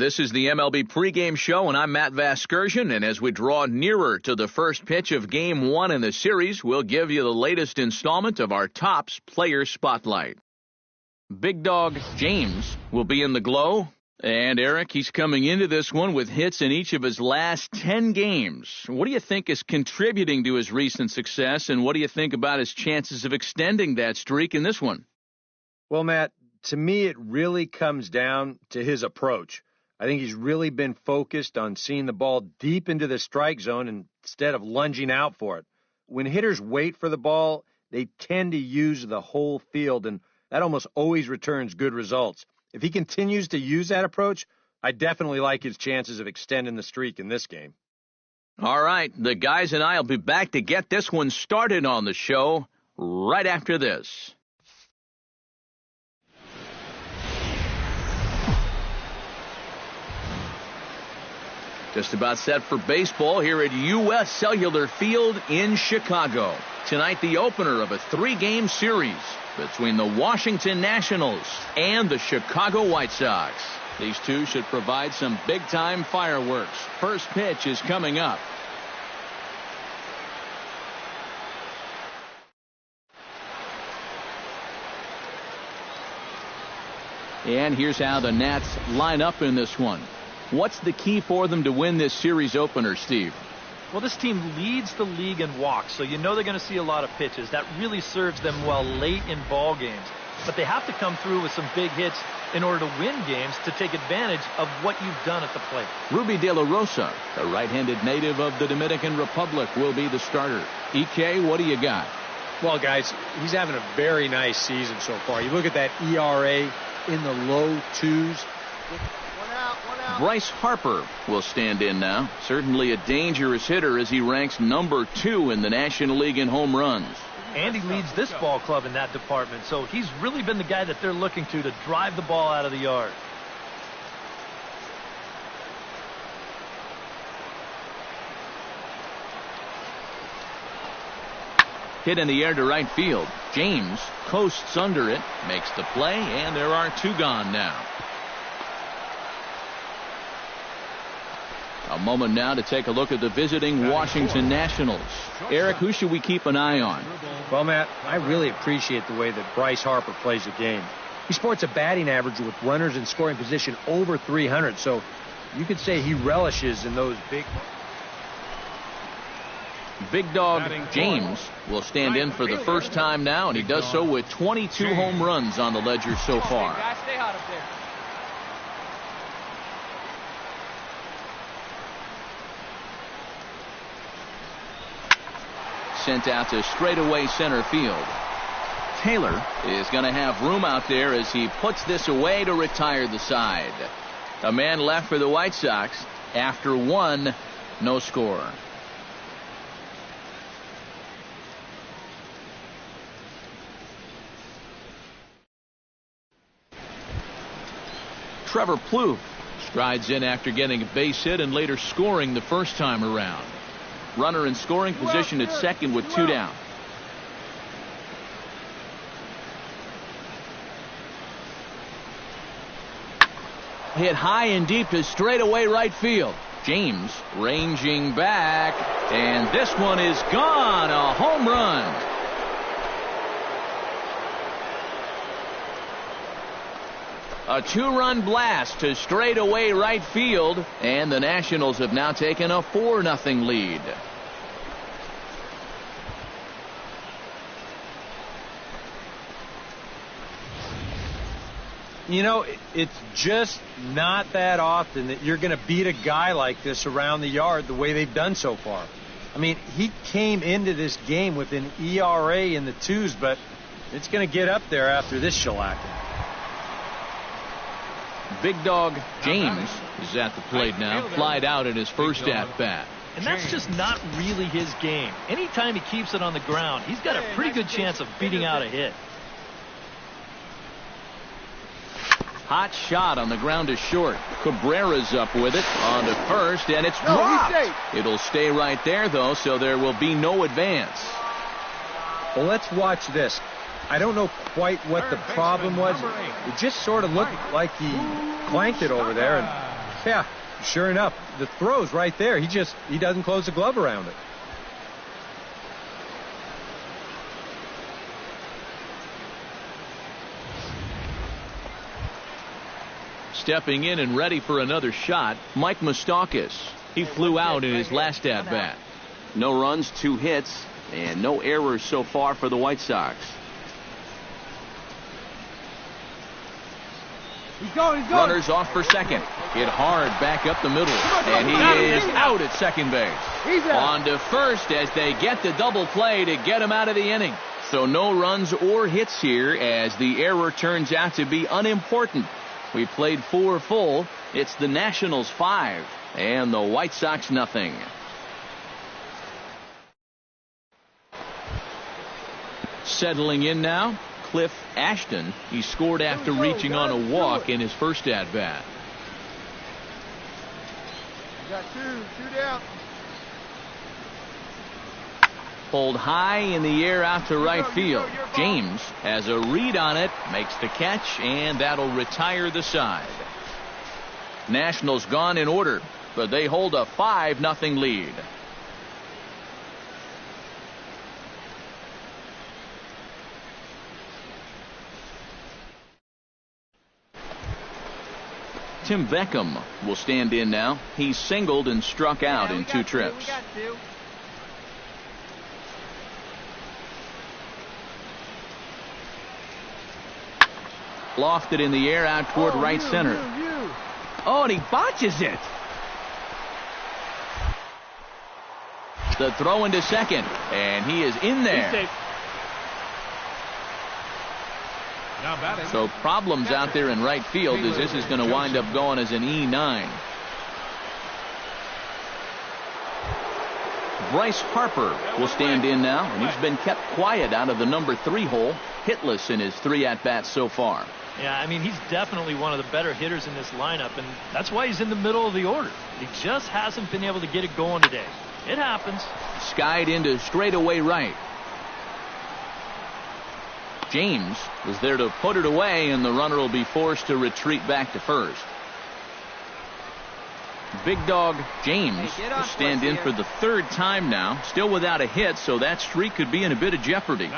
This is the MLB pregame show, and I'm Matt Vasgersian, and as we draw nearer to the first pitch of Game 1 in the series, we'll give you the latest installment of our Topps Player Spotlight. Big Dog James will be in the glow, and Eric, he's coming into this one with hits in each of his last 10 games. What do you think is contributing to his recent success, and what do you think about his chances of extending that streak in this one? Well, Matt, to me it really comes down to his approach. I think he's really been focused on seeing the ball deep into the strike zone instead of lunging out for it. When hitters wait for the ball, they tend to use the whole field, and that almost always returns good results. If he continues to use that approach, I definitely like his chances of extending the streak in this game. All right, the guys and I will be back to get this one started on the show right after this. Just about set for baseball here at U.S. Cellular Field in Chicago. Tonight, the opener of a 3-game series between the Washington Nationals and the Chicago White Sox. These two should provide some big-time fireworks. First pitch is coming up. And here's how the Nats line up in this one. What's the key for them to win this series opener, Steve? Well, this team leads the league in walks, so you know they're going to see a lot of pitches. That really serves them well late in ball games. But they have to come through with some big hits in order to win games to take advantage of what you've done at the plate. Ruby De La Rosa, the right-handed native of the Dominican Republic, will be the starter. EK, what do you got? Well, guys, he's having a very nice season so far. You look at that ERA in the low 2s. Bryce Harper will stand in now. Certainly a dangerous hitter as he ranks number 2 in the National League in home runs. And he leads this ball club in that department, so he's really been the guy that they're looking to drive the ball out of the yard. Hit in the air to right field. James coasts under it, makes the play, and there are 2 gone now. A moment now to take a look at the visiting Washington Nationals. Eric, who should we keep an eye on? Well, Matt, I really appreciate the way that Bryce Harper plays the game. He sports a batting average with runners in scoring position over 300, so you could say he relishes in those big... Big Dog James will stand in for the first time now, and he does so with 22 home runs on the ledger so far. Stay hot up there. Sent out to straightaway center field. Taylor is going to have room out there as he puts this away to retire the side. A man left for the White Sox after 1, no score. Trevor Plouffe strides in after getting a base hit and later scoring the first time around. Runner in scoring position at second with 2 down. Hit high and deep to straightaway right field. James ranging back, and this one is gone. A home run. A 2-run blast to straightaway right field, and the Nationals have now taken a 4-0 lead. You know, it's just not that often that you're going to beat a guy like this around the yard the way they've done so far. I mean, he came into this game with an ERA in the 2s, but it's going to get up there after this shellacking. Big Dog James is at the plate now, flied out in his first at-bat. And that's just not really his game. Anytime he keeps it on the ground, he's got a pretty good chance of beating out a hit. Hot shot on the ground to short. Cabrera's up with it on to first, and it's dropped. It'll stay right there, though, so there will be no advance. Well, let's watch this. I don't know quite what the problem was. It just sort of looked like he clanked it over there, and Yeah, sure enough, the throw's right there. He doesn't close the glove around it. Stepping in and ready for another shot, Mike Moustakas. He flew out in his last at-bat. No runs, 2 hits, and no errors so far for the White Sox. He's going. Runners off for second. Hit hard back up the middle. And he is out at second base. On to first as they get the double play to get him out of the inning. So no runs or hits here as the error turns out to be unimportant. We played 4 full. It's the Nationals 5 and the White Sox nothing. Settling in now, Cliff Ashton. He scored after reaching on a walk in his first at-bat. Got 2 down. Pulled high in the air out to right field. James has a read on it, makes the catch, and that'll retire the side. Nationals gone in order, but they hold a 5-0 lead. Tim Beckham will stand in now. He's singled and struck out in 2 trips. Lofted in the air out toward right center. Oh, and he botches it. The throw into second, and he is in there. So problems out there in right field as this is going to wind up going as an E9. Bryce Harper will stand in now, and he's been kept quiet out of the number 3 hole, hitless in his 3 at-bats so far. Yeah, I mean, he's definitely one of the better hitters in this lineup, and that's why he's in the middle of the order. He just hasn't been able to get it going today. It happens. Skied into straightaway right. James is there to put it away, and the runner will be forced to retreat back to first. Big dog James will stand in for the 3rd time now, still without a hit, so that streak could be in a bit of jeopardy.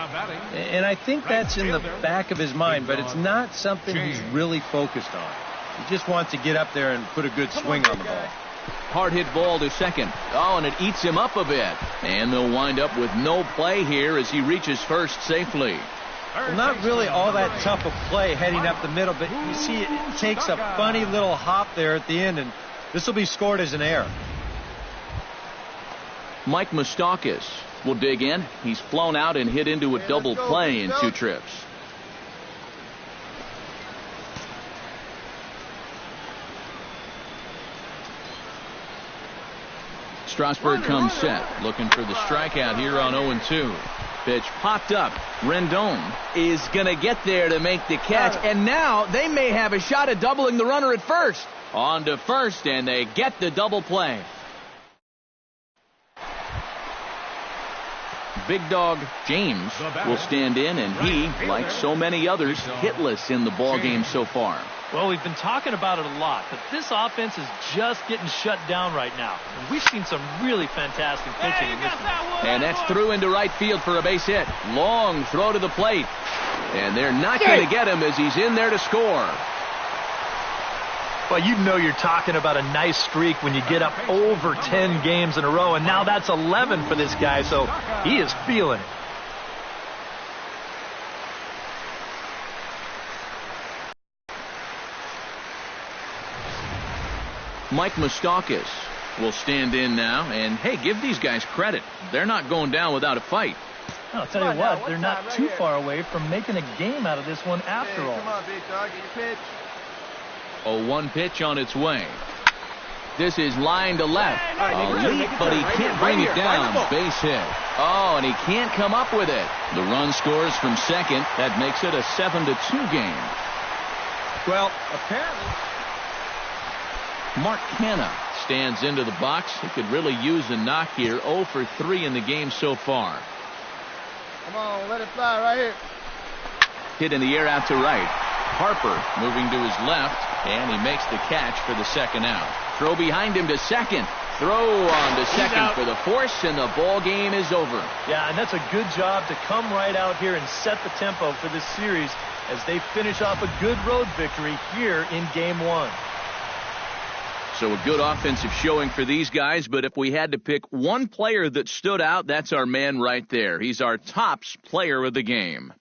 And I think that's in the back of his mind, but it's not something he's really focused on. He just wants to get up there and put a good swing on the ball. Hard hit ball to second. Oh, and it eats him up a bit. And they'll wind up with no play here as he reaches first safely. Well, not really all that tough a play heading up the middle, but you see it takes a funny little hop there at the end, and this will be scored as an error. Mike Moustakas will dig in. He's flown out and hit into a double play in 2 trips. Strasburg comes set, looking for the strikeout here on 0-2. Pitch popped up. Rendon is going to get there to make the catch, and now they may have a shot at doubling the runner at first. On to first, and they get the double play. Big dog James will stand in, and he, like so many others, hitless in the ballgame so far. Well, we've been talking about it a lot, but this offense is just getting shut down right now. And we've seen some really fantastic pitching in this one. And that's through into right field for a base hit. Long throw to the plate. And they're not going to get him as he's in there to score. Well, you know you're talking about a nice streak when you get up over 10 games in a row, and now that's 11 for this guy, so he is feeling it. Mike Moustakas will stand in now, and hey, give these guys credit. They're not going down without a fight. I'll tell you what, they're not too far away from making a game out of this one after all. Come on, big dog, get your pitch. A 1 pitch on its way. This is line to left. A leap, but he can't bring it down. Base hit. Oh, and he can't come up with it. The run scores from second. That makes it a 7-2 game. Well, apparently Mark Canha stands into the box. He could really use a knock here. 0 for 3 in the game so far. Come on, let it fly right here. Hit in the air out to right. Harper moving to his left. And he makes the catch for the second out. Throw behind him to second. Throw on to second for the force, and the ball game is over. Yeah, and that's a good job to come right out here and set the tempo for this series as they finish off a good road victory here in Game 1. So a good offensive showing for these guys, but if we had to pick one player that stood out, that's our man right there. He's our tops player of the game.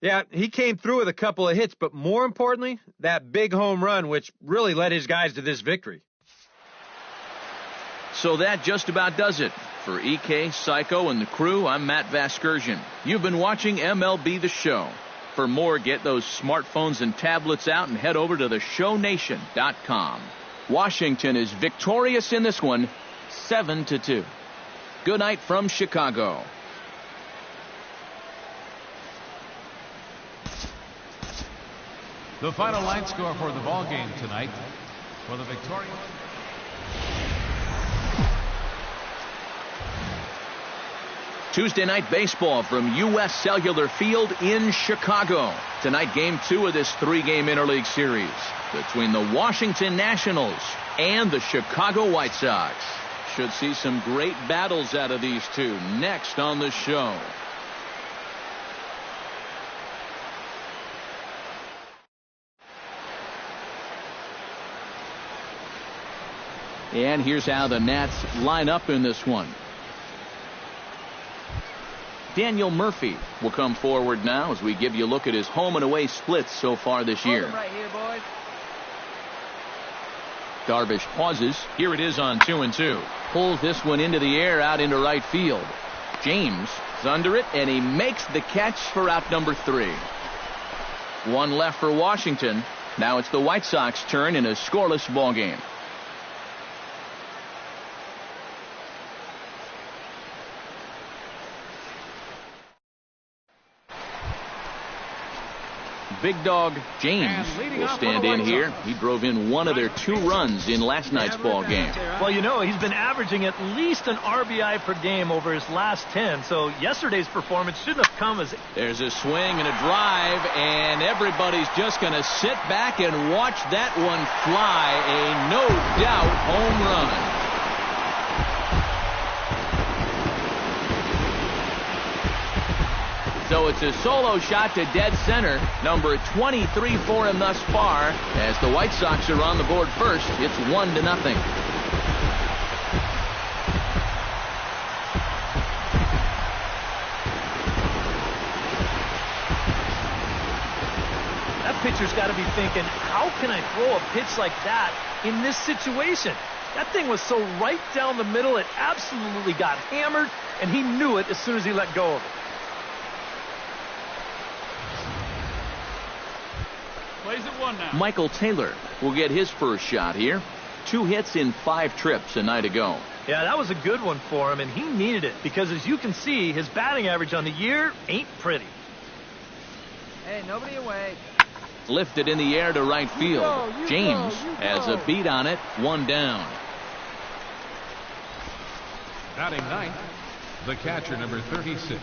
Yeah, he came through with a couple of hits, but more importantly, that big home run, which really led his guys to this victory. So that just about does it. For EK, Psycho, and the crew, I'm Matt Vasgersian. You've been watching MLB The Show. For more, get those smartphones and tablets out and head over to theshownation.com. Washington is victorious in this one, 7-2. Good night from Chicago. The final line score for the ball game tonight for the Victoria. Tuesday night baseball from U.S. Cellular Field in Chicago. Tonight, Game 2 of this three-game interleague series between the Washington Nationals and the Chicago White Sox. Should see some great battles out of these two next on the show. And here's how the Nats line up in this one. Daniel Murphy will come forward now as we give you a look at his home and away splits so far this year. Right here, boys. Darvish pauses. Here it is on 2-2. Pulls this one into the air out into right field. James is under it, and he makes the catch for out number 3. One left for Washington. Now it's the White Sox turn in a scoreless ball game. Big Dog James will stand in here. He drove in one of their 2 runs in last night's ball game. Well, you know, he's been averaging at least an RBI per game over his last 10, so yesterday's performance shouldn't have come as... There's a swing and a drive, and everybody's just going to sit back and watch that one fly. A no-doubt home run. So it's a solo shot to dead center, number 23 for him thus far. As the White Sox are on the board first, it's 1-0. That pitcher's got to be thinking, how can I throw a pitch like that in this situation? That thing was so right down the middle, it absolutely got hammered, and he knew it as soon as he let go of it. Michael Taylor will get his first shot here. 2 hits in 5 trips a night ago. Yeah, that was a good one for him, and he needed it because, as you can see, his batting average on the year ain't pretty. Hey, nobody away. Lifted in the air to right field. James has a beat on it, 1 down. Batting ninth, the catcher, number 36.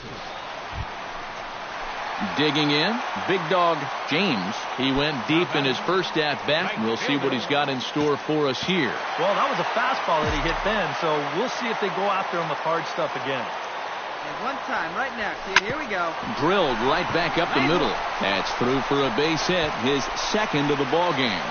Digging in, Big Dog James. He went deep in his first at-bat, and we'll see what he's got in store for us here. Well, that was a fastball that he hit then, so we'll see if they go after him with hard stuff again. And one time, right now, kid. Here we go. Drilled right back up the middle. That's through for a base hit, his second of the ball game.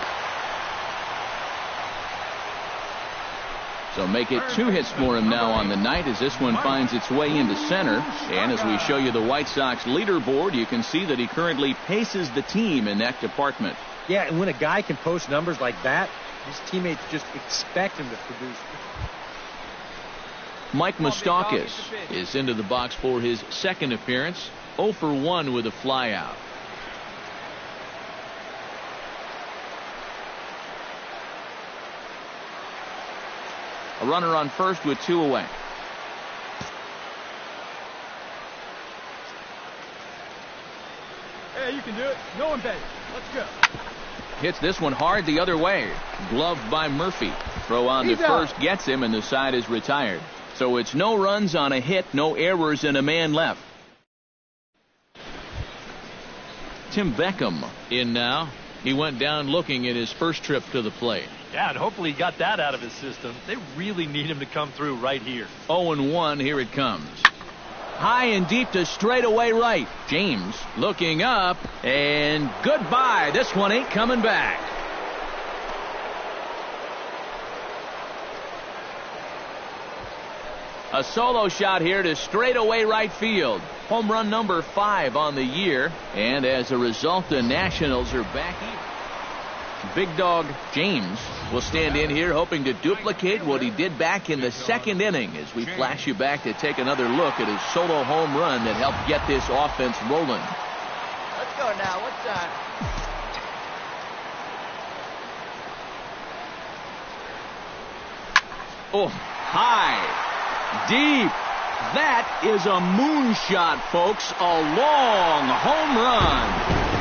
So make it 2 hits for him now on the night as this one finds its way into center. And as we show you the White Sox leaderboard, you can see that he currently paces the team in that department. Yeah, and when a guy can post numbers like that, his teammates just expect him to produce. Mike Moustakas is into the box for his second appearance. 0 for 1 with a flyout. A runner on first with 2 away. Hey, you can do it. No one bet. Let's go. Hits this one hard the other way. Gloved by Murphy. Throw on to first gets him, and the side is retired. So it's no runs on a hit, no errors, and a man left. Tim Beckham in now. He went down looking at his first trip to the plate. Yeah, and hopefully he got that out of his system. They really need him to come through right here. 0-1, here it comes. High and deep to straightaway right. James looking up, and goodbye. This one ain't coming back. A solo shot here to straightaway right field. Home run number 5 on the year, and as a result, the Nationals are back even. Big dog James will stand in here hoping to duplicate what he did back in the second inning as we flash you back to take another look at his solo home run that helped get this offense rolling. Let's go now. What's that? Oh, high, deep. That is a moonshot, folks. A long home run.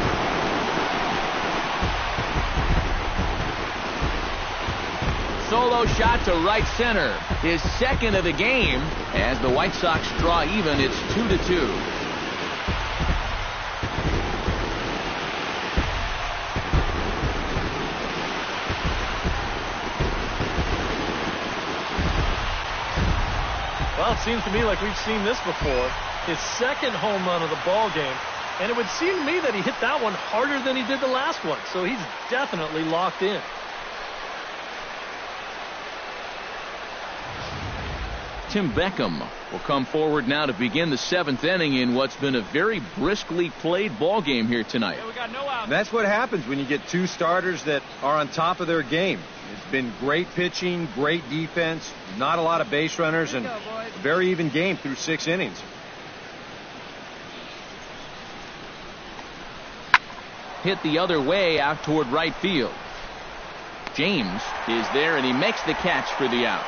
Solo shot to right center. His second of the game. As the White Sox draw even, it's 2-2. Well, it seems to me like we've seen this before. His second home run of the ball game. And it would seem to me that he hit that one harder than he did the last one. So he's definitely locked in. Tim Beckham will come forward now to begin the 7th inning in what's been a very briskly played ball game here tonight. Yeah, we got no out. That's what happens when you get two starters that are on top of their game. It's been great pitching, great defense, not a lot of base runners, and a very even game through 6 innings. Hit the other way out toward right field. James is there, and he makes the catch for the out.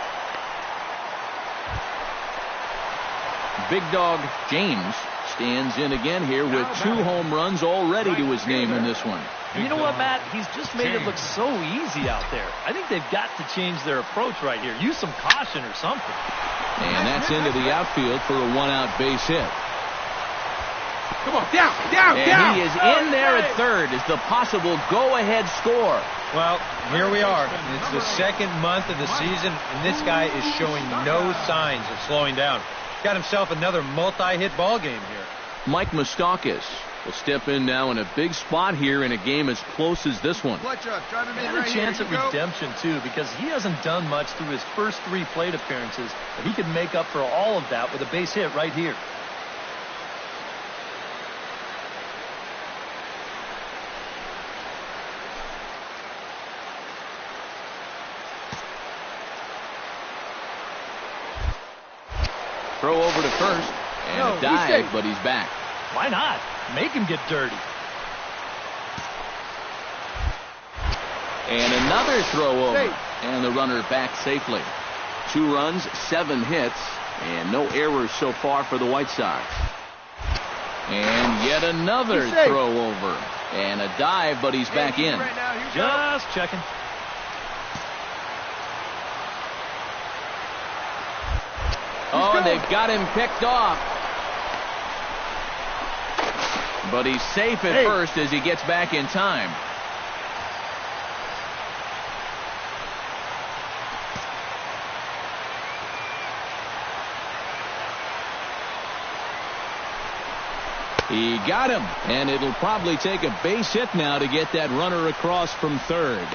Big dog James stands in again here with 2 home runs already to his name in this one. And you know what, Matt? He's just made it look so easy out there. I think they've got to change their approach right here. Use some caution or something. And that's into the outfield for a 1-out base hit. Come on, down. And he is in there at third as the possible go-ahead score. Well, here we are. It's the second month of the season, and this guy is showing no signs of slowing down. Got himself another multi-hit ball game here. Mike Moustakas will step in now in a big spot here in a game as close as this one. Clutch up. Drive him in And right a chance here. at redemption, too, because he hasn't done much through his first 3 plate appearances, but he could make up for all of that with a base hit right here. Throw over to first, and a dive, but he's back. Why not? Make him get dirty. And another throw over, and the runner back safely. 2 runs, 7 hits, and no errors so far for the White Sox. And yet another throw over, and a dive, but he's back in. Right now, Just checking. Oh, and they've got him picked off. But he's safe at first as he gets back in time. He got him, and it'll probably take a base hit now to get that runner across from third.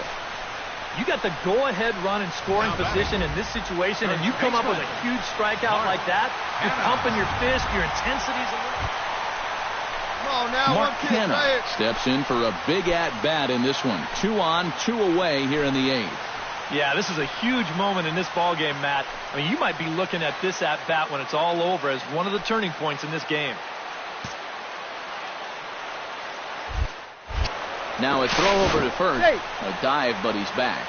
You got the go-ahead run in scoring position in this situation, and you come up with a huge strikeout like that, you're pumping your fist, your intensity's a little... Come on now, Mark Canha steps in for a big at-bat in this one. 2 on, 2 away here in the 8th. Yeah, this is a huge moment in this ballgame, Matt. I mean, you might be looking at this at-bat when it's all over as one of the turning points in this game. Now a throw over to first. A dive, but he's back.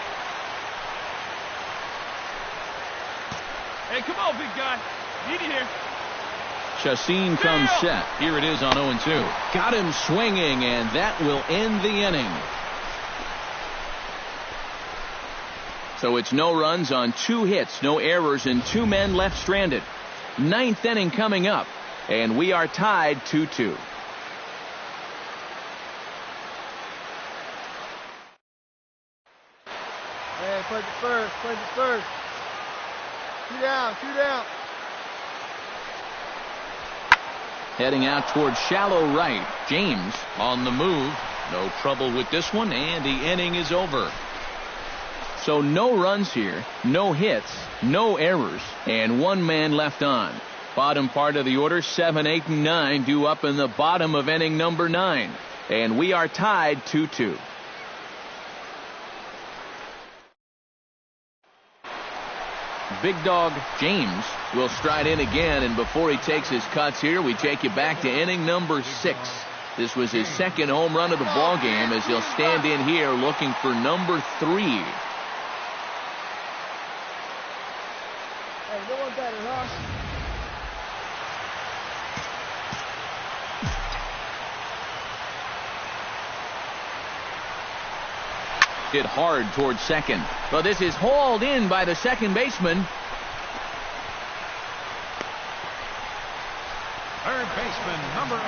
Hey, come on, big guy. Need you here. Chacin comes set. Here it is on 0-2. Got him swinging, and that will end the inning. So it's no runs on 2 hits, no errors, and 2 men left stranded. 9th inning coming up, and we are tied 2-2. Play the first. Play the first. Two down. Two down. Heading out towards shallow right. James on the move. No trouble with this one, and the inning is over. So no runs here, no hits, no errors, and one man left on. Bottom part of the order, 7, 8, and 9 due up in the bottom of inning number 9. And we are tied 2-2. Big Dog James will stride in again, and before he takes his cuts here, we take you back to inning number 6. This was his second home run of the ball game as he'll stand in here looking for number 3. Hey, no one better, huh? Hit hard towards second. But this is hauled in by the second baseman. Third baseman, number 8.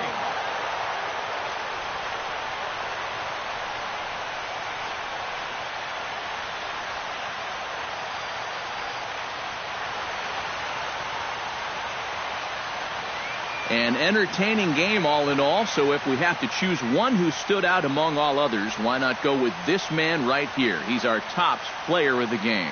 An entertaining game all in all, so if we have to choose one who stood out among all others, why not go with this man right here? He's our top player of the game.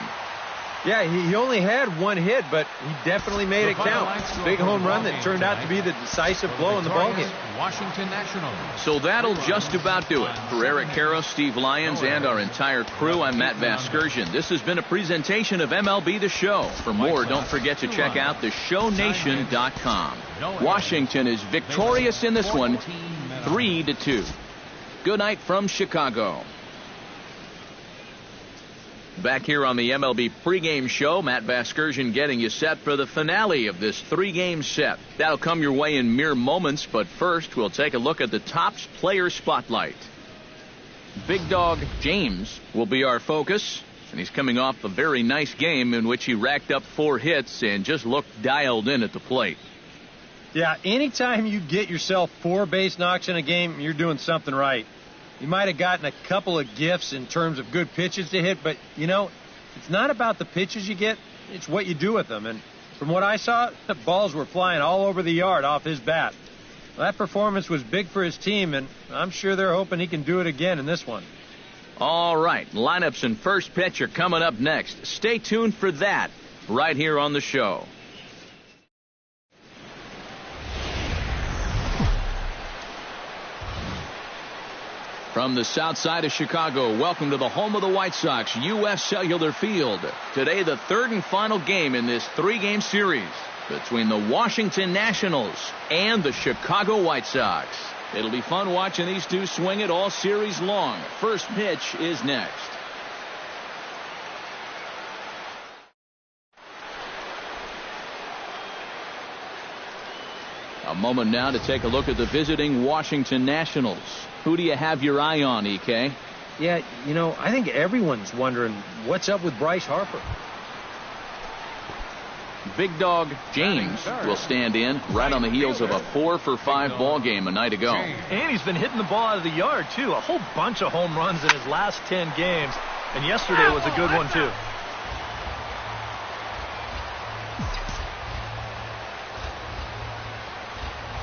Yeah, he only had one hit, but he definitely made it count. Big home run that turned out to be the decisive blow in the ballgame. Washington Nationals. So that'll just about do it. For Eric Caro, Steve Lyons, and our entire crew, I'm Matt Vasgersian. This has been a presentation of MLB The Show. For more, don't forget to check out theshownation.com. Washington is victorious in this one, 3-2. Good night from Chicago. Back here on the MLB pregame show, Matt Vasgersian getting you set for the finale of this 3-game set. That'll come your way in mere moments, but first we'll take a look at the Topps player spotlight. Big Dog James will be our focus, and he's coming off a very nice game in which he racked up 4 hits and just looked dialed in at the plate. Yeah, anytime you get yourself 4 base knocks in a game, you're doing something right. You might have gotten a couple of gifts in terms of good pitches to hit, but, you know, it's not about the pitches you get, it's what you do with them. And from what I saw, the balls were flying all over the yard off his bat. Well, that performance was big for his team, and I'm sure they're hoping he can do it again in this one. All right, lineups and first pitch are coming up next. Stay tuned for that right here on the show. From the south side of Chicago, welcome to the home of the White Sox, U.S. Cellular Field. Today, the third and final game in this 3-game series between the Washington Nationals and the Chicago White Sox. It'll be fun watching these two swing it all series long. First pitch is next. A moment now to take a look at the visiting Washington Nationals. Who do you have your eye on, EK? Yeah, you know, I think everyone's wondering what's up with Bryce Harper. Big Dog James will stand in right on the heels of a 4-for-5 ball game a night ago. And he's been hitting the ball out of the yard, too. A whole bunch of home runs in his last 10 games. And yesterday was a good one, too.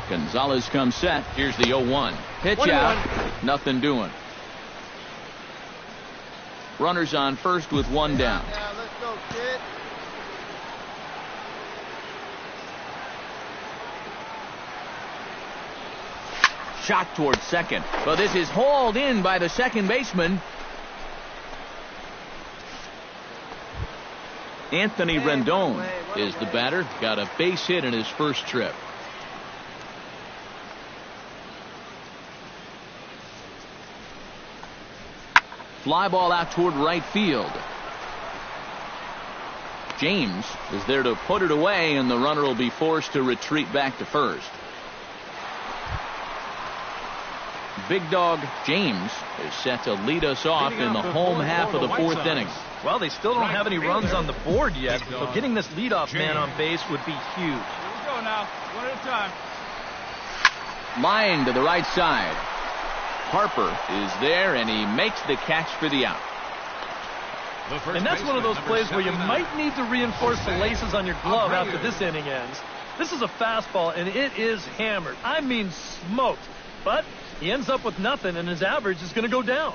Gonzalez comes set. Here's the 0-1. Pitch out. Nothing doing. Runners on first with 1 down. Now, let's go, kid. Shot towards second. But this is hauled in by the second baseman. Anthony Rendon is the batter. Got a base hit in his first trip. Fly ball out toward right field. James is there to put it away, and the runner will be forced to retreat back to first. Big Dog James is set to lead us off in the home half of the 4th inning. Well, they still don't have any runs on the board yet, so getting this leadoff man on base would be huge. Here we go now, one at a time. Line to the right side. Harper is there, and he makes the catch for the out. And that's one of those plays where you might need to reinforce the laces on your glove after this inning ends. This is a fastball, and it is hammered. I mean smoked. But he ends up with nothing, and his average is going to go down.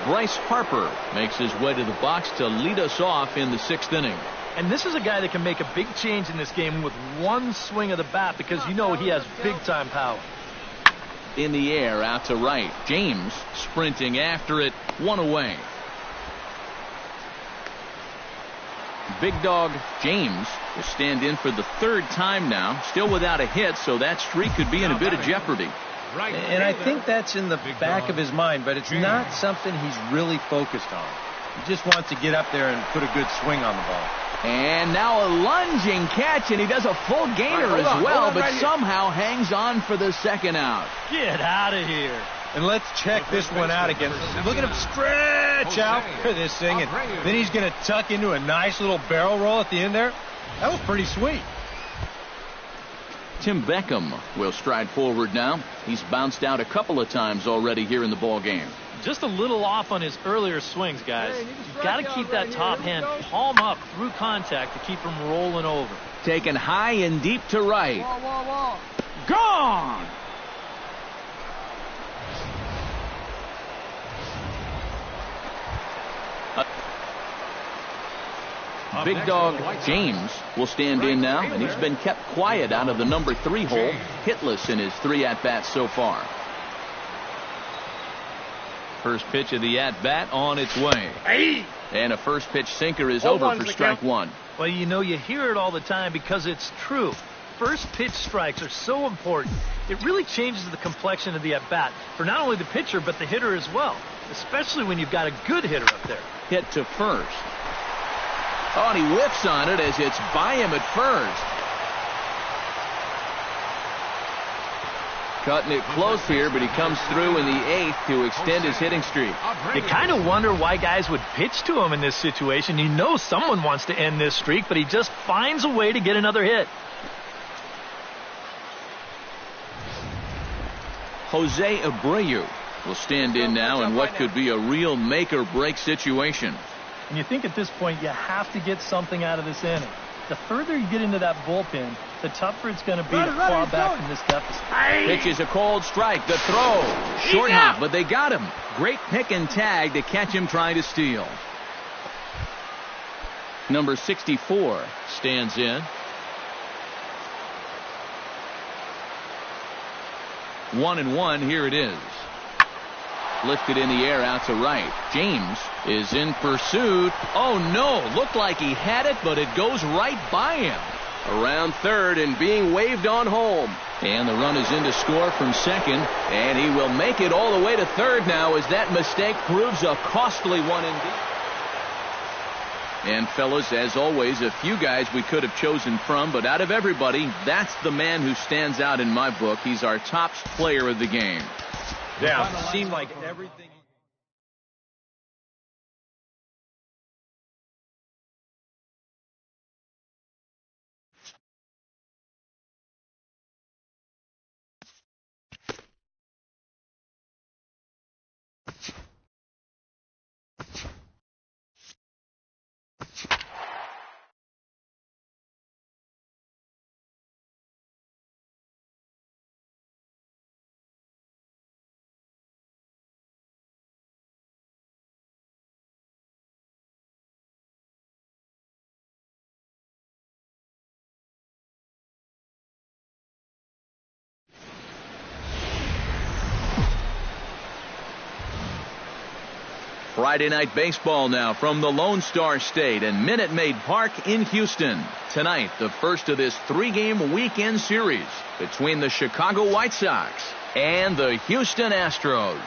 Bryce Harper makes his way to the box to lead us off in the 6th inning. And this is a guy that can make a big change in this game with one swing of the bat because you know he has big-time power. In the air, out to right. James sprinting after it, 1 away. Big dog James will stand in for the 3rd time now, still without a hit, so that streak could be in a bit of jeopardy. And I think that's in the back of his mind, but it's not something he's really focused on. He just wants to get up there and put a good swing on the ball. And now a lunging catch, and he does a full gainer as well, but somehow hangs on for the 2nd out. Get out of here. And let's check this one out again. Look at him stretch out for this thing, and then he's going to tuck into a nice little barrel roll at the end there. That was pretty sweet. Tim Beckham will stride forward now. He's bounced out a couple of times already here in the ball game. Just a little off on his earlier swings, guys. You've got to keep that top hand palm up through contact to keep him rolling over. Taken high and deep to right. Gone! Big dog James will stand in now, and he's been kept quiet out of the number 3 hole, hitless in his 3 at-bats so far. First pitch of the at-bat on its way. And a first pitch sinker is over for strike 1. Well, you know, you hear it all the time because it's true. First pitch strikes are so important. It really changes the complexion of the at-bat for not only the pitcher but the hitter as well, especially when you've got a good hitter up there. Hit to first. Oh, and he whiffs on it as it's by him at first. Cutting it close here, but he comes through in the 8th to extend his hitting streak. You kind of wonder why guys would pitch to him in this situation. You know someone wants to end this streak, but he just finds a way to get another hit. Jose Abreu will stand in now in what could be a real make-or-break situation. And you think at this point you have to get something out of this inning. The further you get into that bullpen, the tougher it's going to be to claw back from this deficit. Pitch is a cold strike. The throw. Short hop, but they got him. Great pick and tag to catch him trying to steal. Number 64 stands in. 1-1. Here it is. Lifted in the air out to right. James is in pursuit. Oh, no. Looked like he had it, but it goes right by him. Around third and being waved on home. And the run is in to score from second. And he will make it all the way to third now as that mistake proves a costly one indeed. And, fellas, as always, a few guys we could have chosen from, but out of everybody, that's the man who stands out in my book. He's our top player of the game. Yeah, it seemed like everything. Friday night baseball now from the Lone Star State and Minute Maid Park in Houston. Tonight, the first of this 3-game weekend series between the Chicago White Sox and the Houston Astros.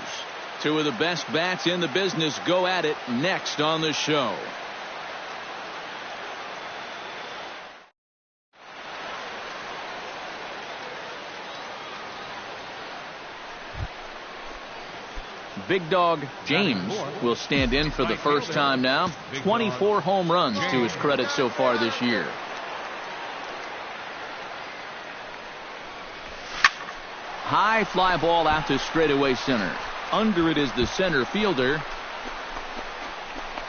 Two of the best bats in the business go at it next on the show. Big dog James will stand in for the first time now. 24 home runs to his credit so far this year. High fly ball out to straightaway center. Under it is the center fielder.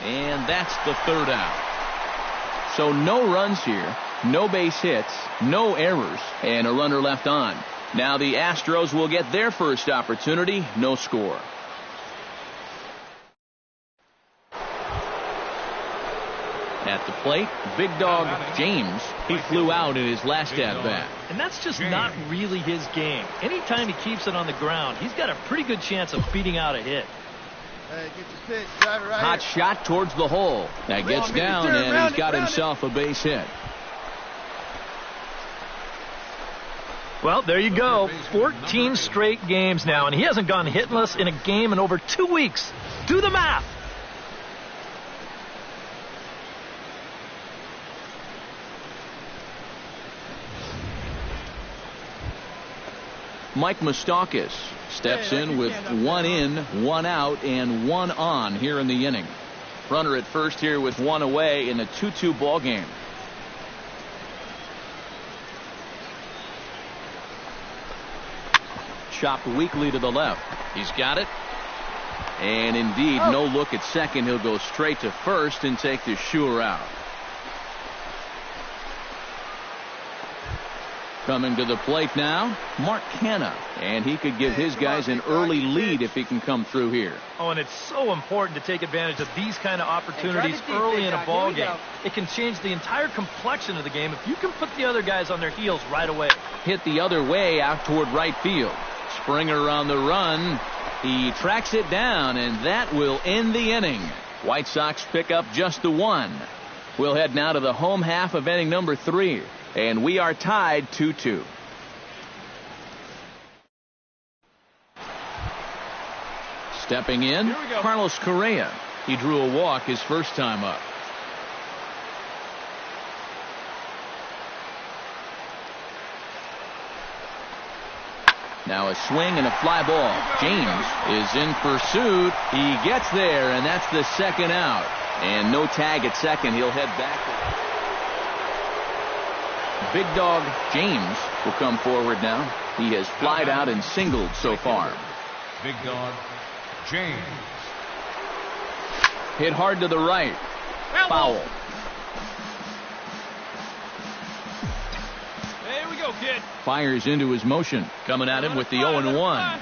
And that's the third out. So no runs here, no base hits, no errors, and a runner left on. Now the Astros will get their first opportunity, no score. At the plate, big dog James. He flew out in his last at-bat. And that's just not really his game. Anytime he keeps it on the ground, he's got a pretty good chance of beating out a hit. Hey, get your pitch. Drive it right Hot here. shot towards the hole. That gets down, and he's got himself a base hit. Well, there you go. 14 straight games now, and he hasn't gone hitless in a game in over 2 weeks. Do the math. Mike Moustakas steps in with 1 in, 1 out, and 1 on here in the inning. Runner at first here with 1 away in a 2-2 ball game. Chopped weakly to the left. He's got it. And indeed, no look at second. He'll go straight to first and take the sure out. Coming to the plate now, Mark Canha, and he could give his guys an early lead if he can come through here. Oh, and it's so important to take advantage of these kind of opportunities early in a ball game. It can change the entire complexion of the game if you can put the other guys on their heels right away. Hit the other way out toward right field. Springer on the run. He tracks it down, and that will end the inning. White Sox pick up just the 1. We'll head now to the home half of inning number 3. And we are tied 2-2. Stepping in, Carlos Correa. He drew a walk his first time up. Now a swing and a fly ball. James is in pursuit. He gets there, and that's the second out. And no tag at second. He'll head back. Big dog James will come forward now. He has flied out and singled so far. Big dog James. Hit hard to the right. Foul. There we go, kid. Fires into his motion. Coming at him with the 0-1.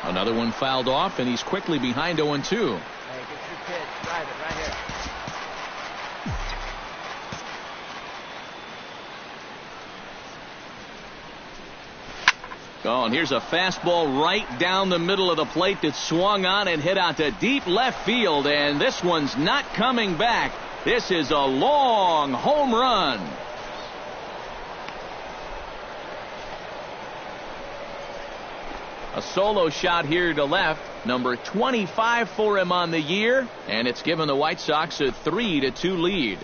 Another one fouled off, and he's quickly behind 0-2. Hey, get your pitch. Drive it right here. Oh, and here's a fastball right down the middle of the plate that swung on and hit out to deep left field, and this one's not coming back. This is a long home run. A solo shot here to left, number 25 for him on the year, and it's given the White Sox a 3-2 lead.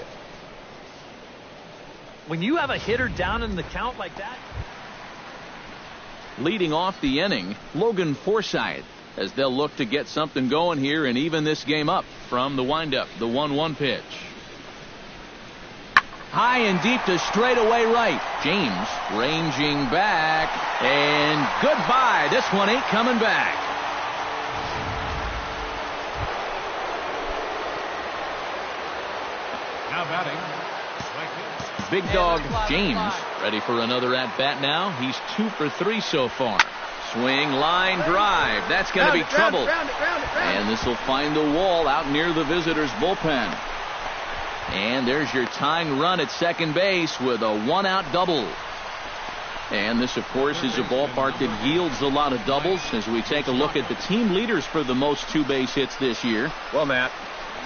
When you have a hitter down in the count like that. Leading off the inning, Logan Forsythe, as they'll look to get something going here and even this game up from the windup, the 1-1 pitch. High and deep to straightaway right. James ranging back, and goodbye. This one ain't coming back. Now batting. Big dog James ready for another at-bat now. He's 2 for 3 so far. Swing, line, drive. That's going to be trouble. And this will find the wall out near the visitors' bullpen. And there's your tying run at second base with a 1-out double. And this, of course, is a ballpark that yields a lot of doubles as we take a look at the team leaders for the most 2 base hits this year. Well, Matt,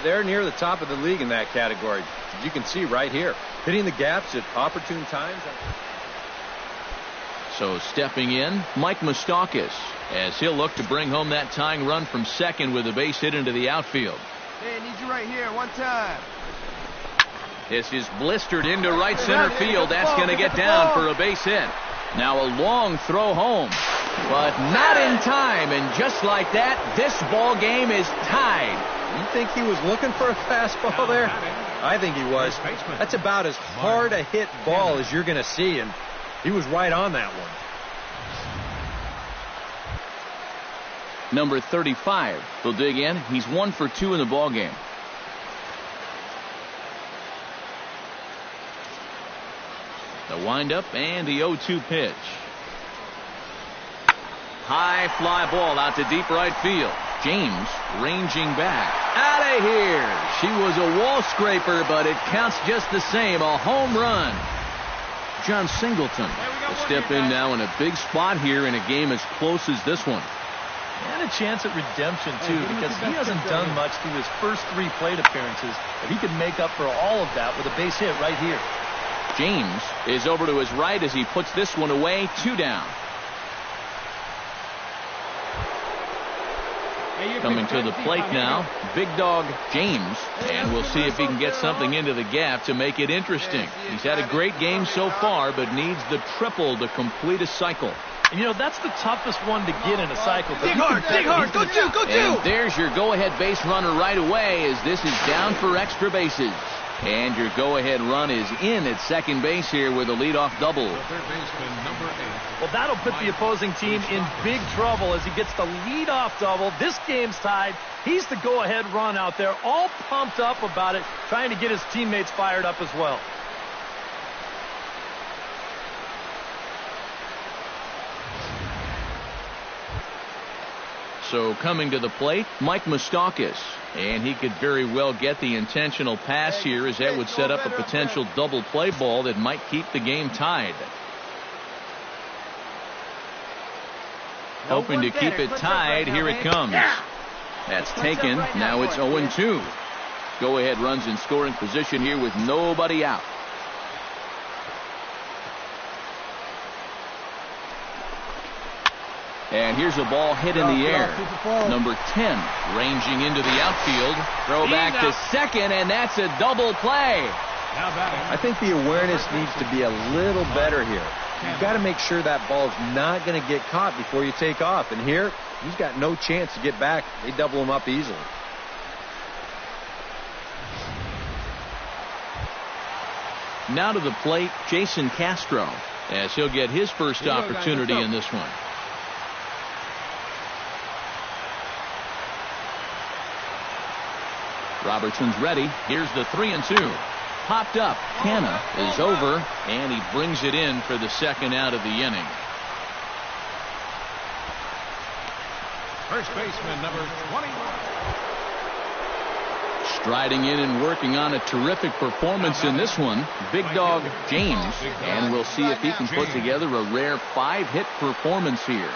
they're near the top of the league in that category. As you can see right here, hitting the gaps at opportune times. So stepping in, Mike Moustakas, as he'll look to bring home that tying run from second with a base hit into the outfield. Hey, I need you right here, one time. This is blistered into right center field. That's going to get down for a base hit. Now a long throw home, but not in time. And just like that, this ball game is tied. You think he was looking for a fastball there? I think he was. That's about as hard a hit ball as you're going to see, and he was right on that one. number 35. They'll dig in. He's 1 for 2 in the ballgame. The windup and the 0-2 pitch. High fly ball out to deep right field. James ranging back. Out of here. She was a wall scraper, but it counts just the same. A home run. John Singleton will step in now in a big spot here in a game as close as this one. And a chance at redemption, too, because he hasn't done much through his first 3 plate appearances, but he could make up for all of that with a base hit right here. James is over to his right as he puts this one away. 2 down. Coming to the plate now, big dog James, and we'll see if he can get something into the gap to make it interesting. He's had a great game so far, but needs the triple to complete a cycle. And, you know, that's the toughest one to get in a cycle. Dig hard, go 2, go 2! And there's your go-ahead base runner right away as this is down for extra bases. And your go-ahead run is in at second base here with a leadoff double. Third baseman, number 8. Well, that'll put the opposing team in big trouble as he gets the leadoff double. This game's tied. He's the go-ahead run out there, all pumped up about it, trying to get his teammates fired up as well. So coming to the plate, Mike Moustakas. And he could very well get the intentional pass here as that would set up a potential double play ball that might keep the game tied. Hoping to keep it tied. Here it comes. That's taken. Now it's 0-2. Go ahead runs in scoring position here with nobody out. And here's a ball hit in the air. Number 10 ranging into the outfield. Throw back to second, and that's a double play. I think the awareness needs to be a little better here. You've got to make sure that ball's not going to get caught before you take off. And here, he's got no chance to get back. They double him up easily. Now to the plate, Jason Castro, as he'll get his first opportunity in this one. Robertson's ready. Here's the 3-2. Popped up. Canna is over, and he brings it in for the second out of the inning. First baseman, number 21. Striding in and working on a terrific performance in this one, big dog James, and we'll see if he can put together a rare 5-hit performance here.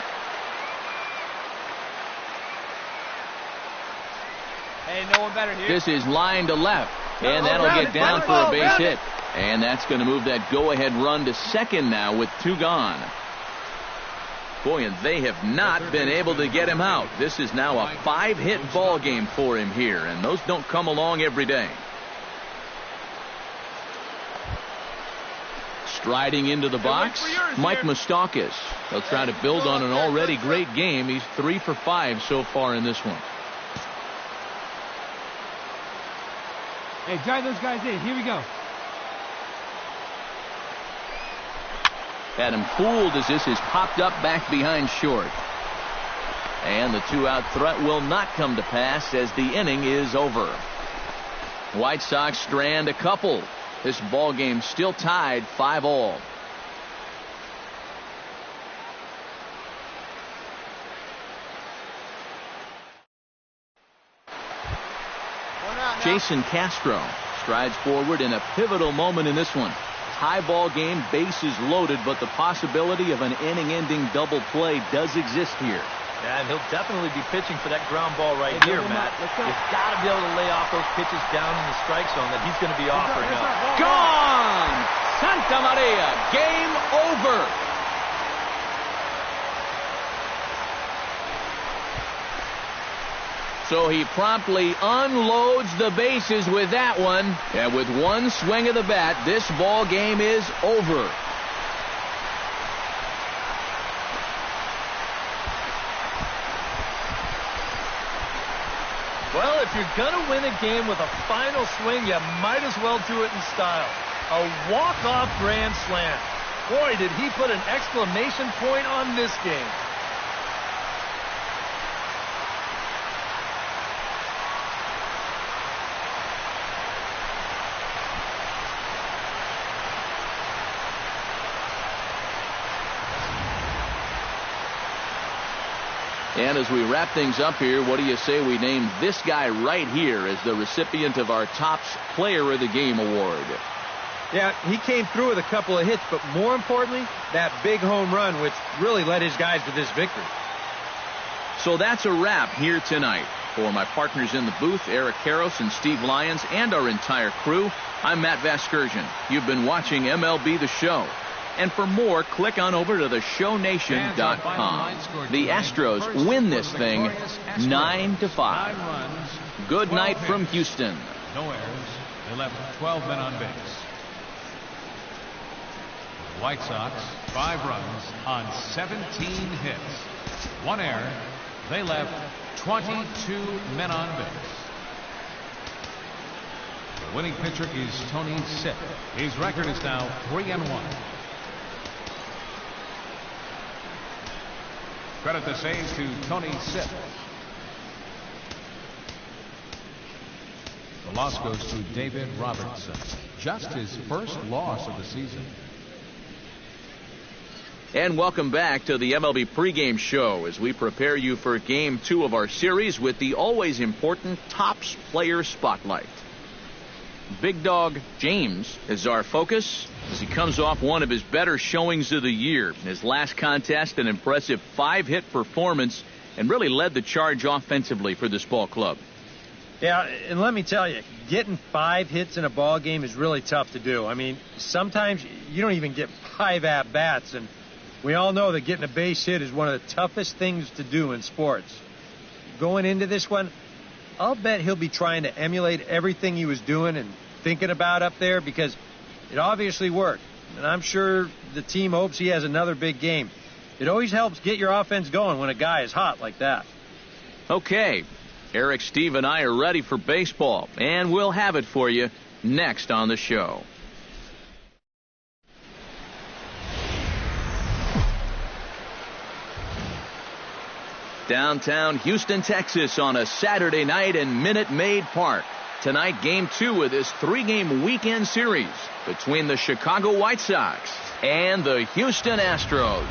Hey, no one better here. This is line to left, and that'll get down for a base hit. And that's going to move that go-ahead run to second now with 2 gone. Boy, and they have not been able to get him out. This is now a 5-hit ball game for him here, and those don't come along every day. Striding into the box, Mike Moustakas. They'll try to build on an already great game. He's 3 for 5 so far in this one. Hey, drive those guys in. Here we go. Had him fooled as this is popped up back behind short. And the 2-out threat will not come to pass as the inning is over. White Sox strand a couple. This ball game still tied 5-all. Jason Castro strides forward in a pivotal moment in this one. High ball game, bases loaded, but the possibility of an inning-ending double play does exist here. And he'll definitely be pitching for that ground ball right here, Matt. You've got to be able to lay off those pitches down in the strike zone that he's going to be offering up. Gone! Santa Maria, game over. So he promptly unloads the bases with that one. And with one swing of the bat, this ball game is over. Well, if you're going to win a game with a final swing, you might as well do it in style. A walk-off grand slam. Boy, did he put an exclamation point on this game. And as we wrap things up here, what do you say we name this guy right here as the recipient of our Topps Player of the Game award? Yeah, he came through with a couple of hits, but more importantly, that big home run, which really led his guys to this victory. So that's a wrap here tonight. For my partners in the booth, Eric Karros and Steve Lyons, and our entire crew, I'm Matt Vasgersian. You've been watching MLB The Show. And for more, click on over to theshownation.com. The Astros win this thing 9-5. Good night from Houston. No errors. They left 12 men on base. The White Sox, 5 runs on 17 hits. 1 error. They left 22 men on base. The winning pitcher is Tony Sipp. His record is now 3-1. Credit the saves to Tony Sipp. The loss goes to David Robertson. Just his first loss of the season. And welcome back to the MLB pregame show as we prepare you for Game 2 of our series with the always important Topps Player Spotlight. Big Dog James is our focus as he comes off one of his better showings of the year. His last contest, an impressive 5-hit performance, and really led the charge offensively for this ball club. Yeah, and let me tell you, getting 5 hits in a ball game is really tough to do. I mean, sometimes you don't even get 5 at-bats, and we all know that getting a base hit is one of the toughest things to do in sports. Going into this one, I'll bet he'll be trying to emulate everything he was doing and thinking about up there because it obviously worked. And I'm sure the team hopes he has another big game. It always helps get your offense going when a guy is hot like that. Okay, Eric, Steve, and I are ready for baseball, and we'll have it for you next on the show. Downtown Houston, Texas on a Saturday night in Minute Maid Park. Tonight, Game 2 of this 3-game weekend series between the Chicago White Sox and the Houston Astros.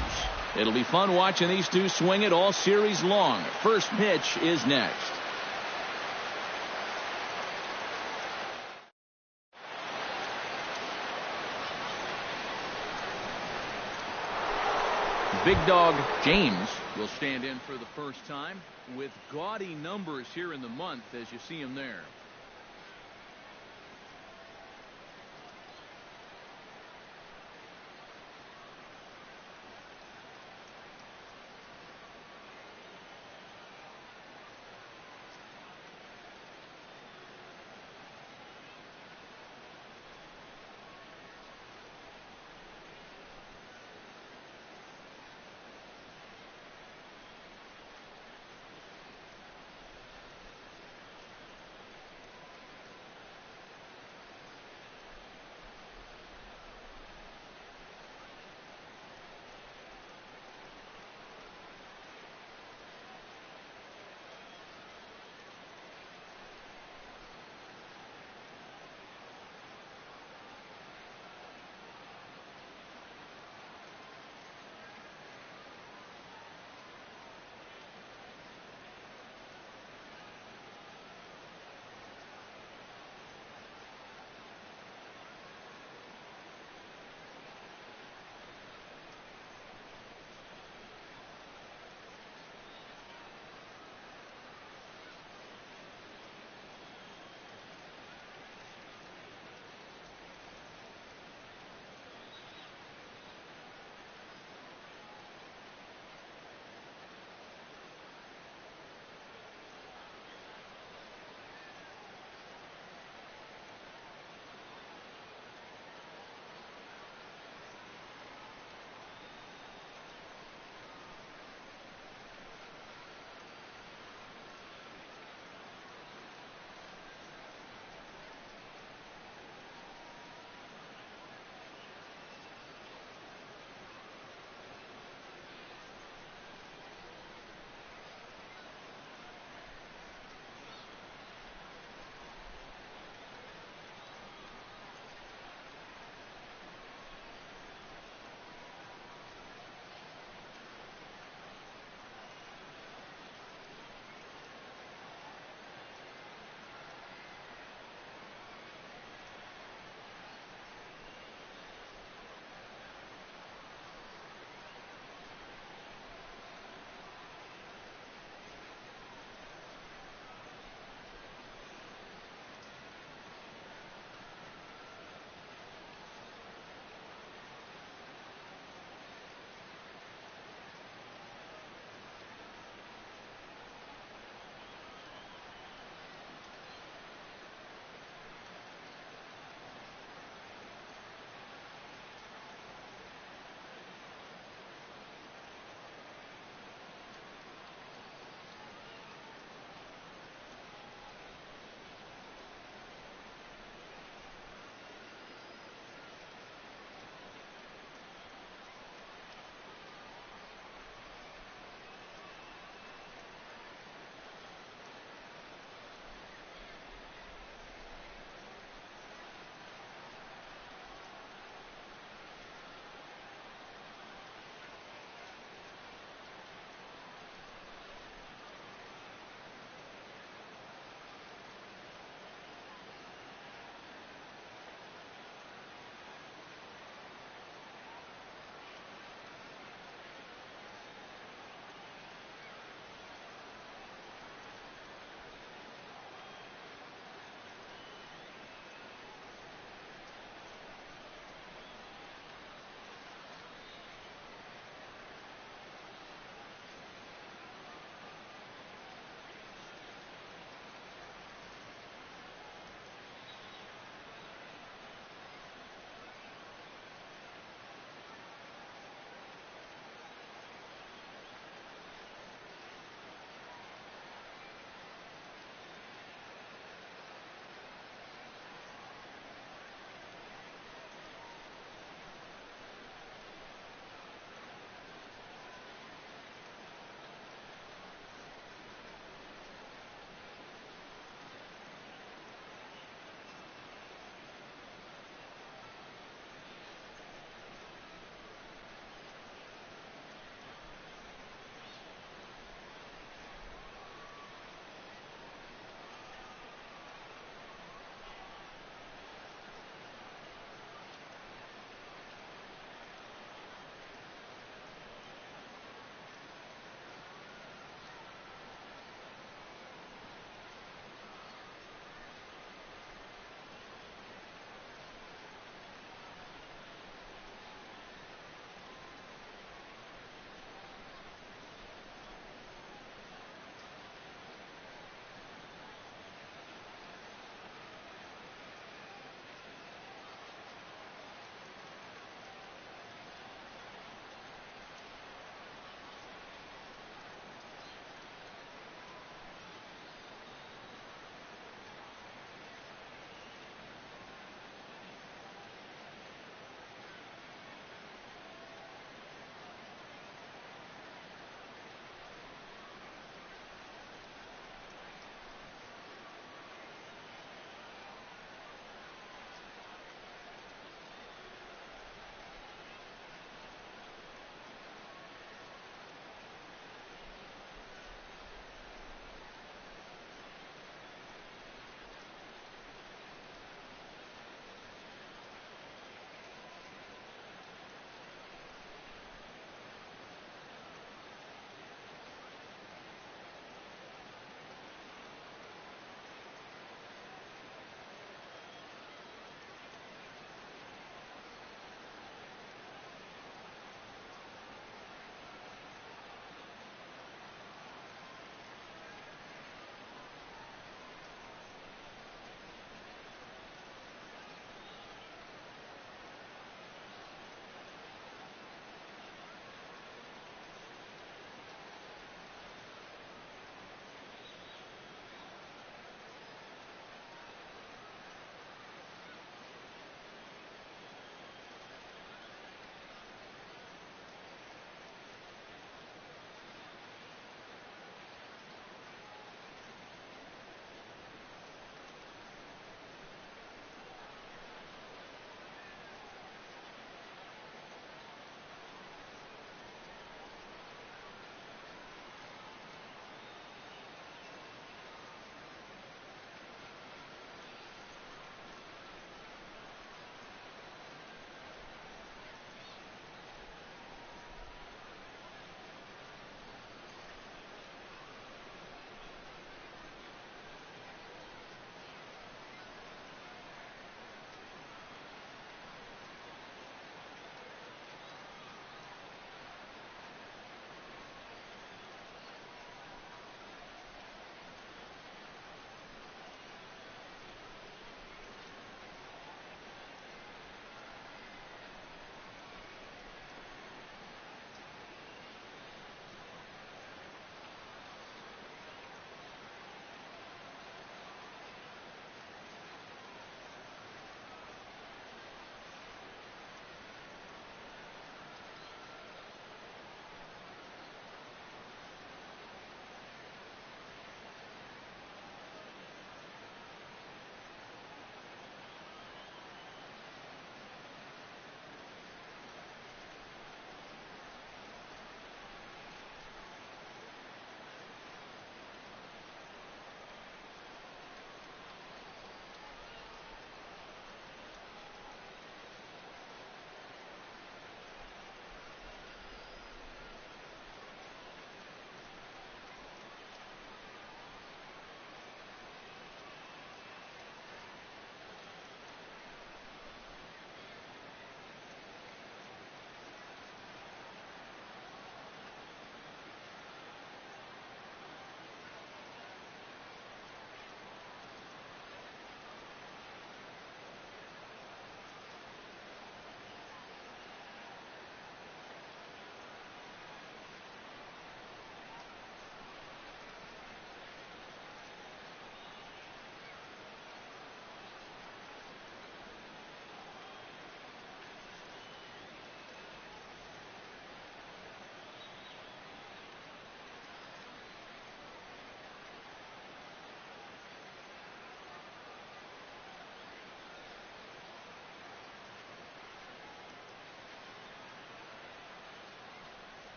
It'll be fun watching these two swing it all series long. First pitch is next. Big Dog James will stand in for the first time with gaudy numbers here in the month as you see him there.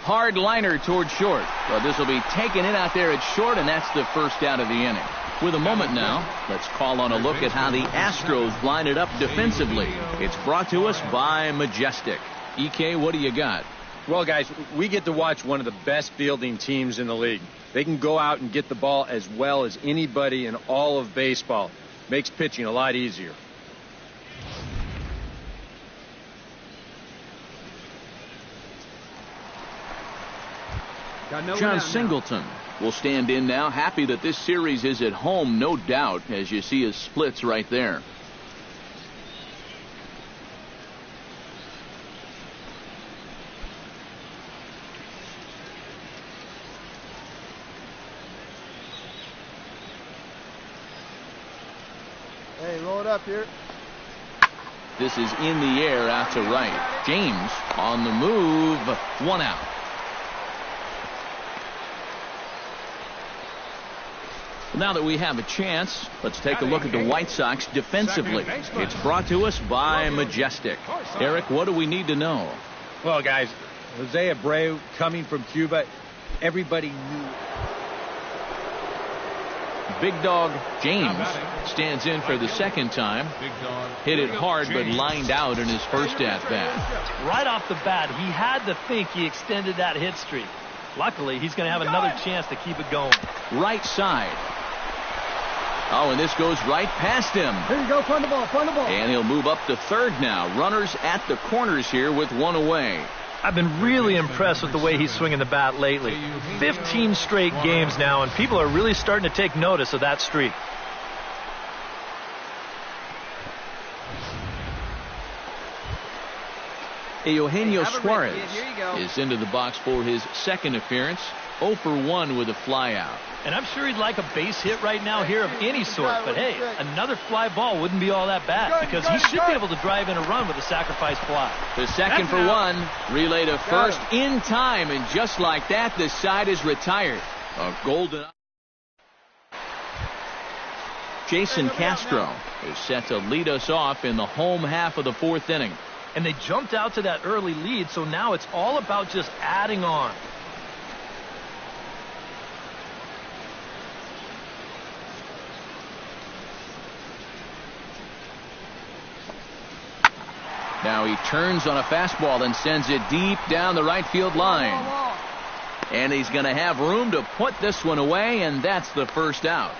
Hard liner toward short. But this will be taken in out there at short, and that's the first out of the inning. With a moment now, let's call on a look at how the Astros line it up defensively. It's brought to us by Majestic. EK, what do you got? Well, guys, we get to watch one of the best fielding teams in the league. They can go out and get the ball as well as anybody in all of baseball. Makes pitching a lot easier. John Singleton will stand in now. Happy that this series is at home, no doubt, as you see his splits right there. Hey, roll it up here. This is in the air out to right. James on the move. 1 out. Now that we have a chance, let's take a look at the White Sox defensively. It's brought to us by Majestic. Eric, what do we need to know? Well, guys, Jose Abreu coming from Cuba, everybody knew. Big Dog James stands in for the second time. Hit it hard, but lined out in his first at-bat. Right off the bat, he had to think he extended that hit streak. Luckily, he's going to have another chance to keep it going. Right side. Oh, and this goes right past him. Here you go, find the ball, find the ball. And he'll move up to third now. Runners at the corners here with 1 away. I've been really impressed with the way he's swinging the bat lately. 15 straight games now, and people are really starting to take notice of that streak. Eugenio Suarez is into the box for his second appearance. 0 for 1 with a flyout. And I'm sure he'd like a base hit right now here of any sort. But, hey, another fly ball wouldn't be all that bad because he should be able to drive in a run with a sacrifice fly. The second for 1. Relay to first in time. And just like that, the side is retired. A golden. Jason Castro is set to lead us off in the home half of the 4th inning. And they jumped out to that early lead, so now it's all about just adding on. Now he turns on a fastball and sends it deep down the right field line. And he's going to have room to put this one away, and that's the first out.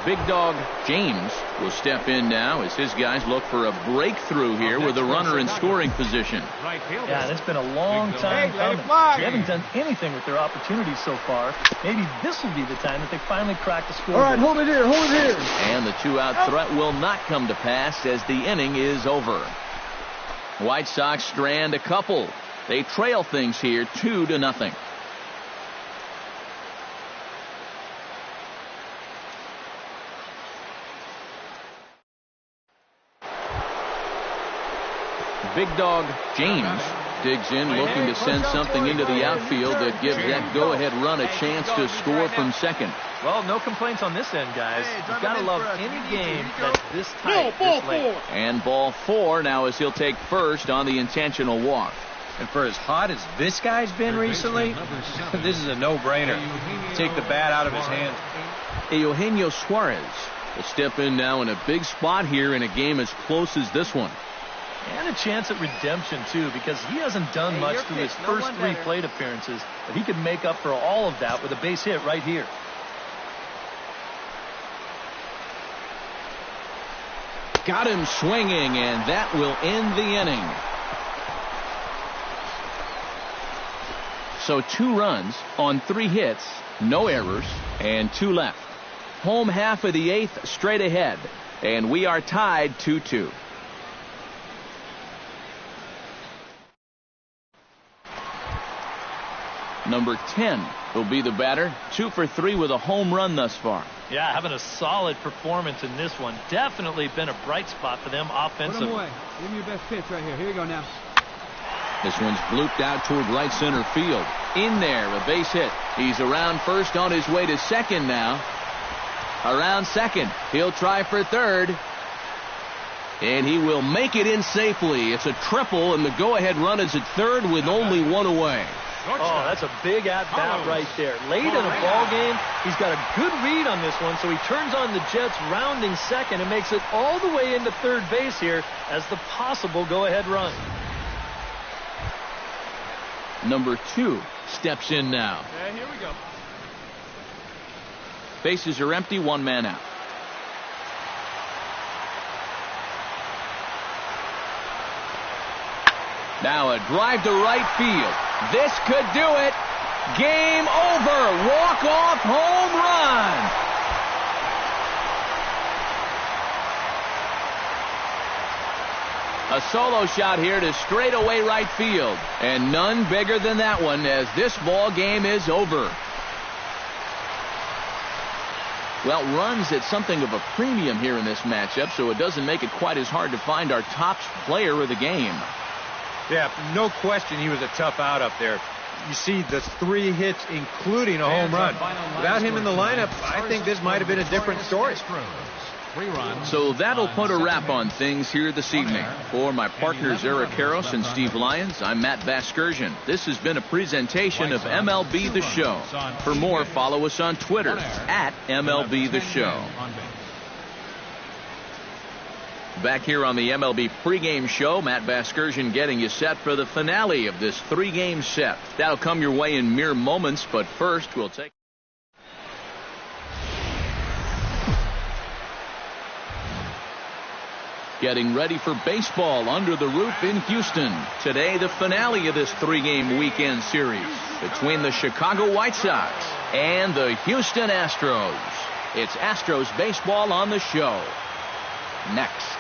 Big Dog James will step in now as his guys look for a breakthrough here with a runner in scoring position. Yeah, and it's been a long time coming. They haven't done anything with their opportunities so far. Maybe this will be the time that they finally crack the score. All right, hold it here, hold it here. And the 2-out threat will not come to pass as the inning is over. White Sox strand a couple. They trail things here 2-0. Big Dog James digs in, looking to send something into the outfield that gives that go-ahead run a chance to score from second. Well, no complaints on this end, guys. You've got to love any game that's this tight, this late. And ball 4 now as he'll take first on the intentional walk. And for as hot as this guy's been recently, this is a no-brainer. Take the bat out of his hands. Eugenio Suarez will step in now in a big spot here in a game as close as this one. And a chance at redemption, too, because he hasn't done much through his first 3 plate appearances, but he can make up for all of that with a base hit right here. Got him swinging, and that will end the inning. So 2 runs on 3 hits, no errors, and 2 left. Home half of the 8th straight ahead, and we are tied 2-2. Number 10 will be the batter. 2 for 3 with a home run thus far. Yeah, having a solid performance in this one. Definitely been a bright spot for them offensively. Put him away. Give me your best pitch right here. Here you go now. This one's blooped out toward right center field. In there, a base hit. He's around first, on his way to second now. Around second. He'll try for third. And he will make it in safely. It's a triple, and the go-ahead run is at third with only 1 away. Oh, that's a big at-bat right there. Late in a ball game, he's got a good read on this one, so he turns on the Jets rounding second and makes it all the way into third base here as the possible go-ahead run. Number 2 steps in now. Yeah, here we go. Bases are empty, one man out. Now a drive to right field. This could do it. Game over. Walk-off home run. A solo shot here to straightaway right field. And none bigger than that one as this ball game is over. Well, runs at something of a premium here in this matchup, so it doesn't make it quite as hard to find our top player of the game. Yeah, no question he was a tough out up there. You see the 3 hits, including a home run. Without him in the lineup, I think this might have been a different story. So that'll put a wrap on things here this evening. For my partners Eric Harris and Steve Lyons, I'm Matt Vasgersian. This has been a presentation of MLB The Show. For more, follow us on Twitter at MLB The Show. Back here on the MLB pregame show, Matt Vasgersian getting you set for the finale of this 3-game set. That'll come your way in mere moments, but first we'll take... Getting ready for baseball under the roof in Houston. Today, the finale of this 3-game weekend series between the Chicago White Sox and the Houston Astros. It's Astros baseball on the show. Next.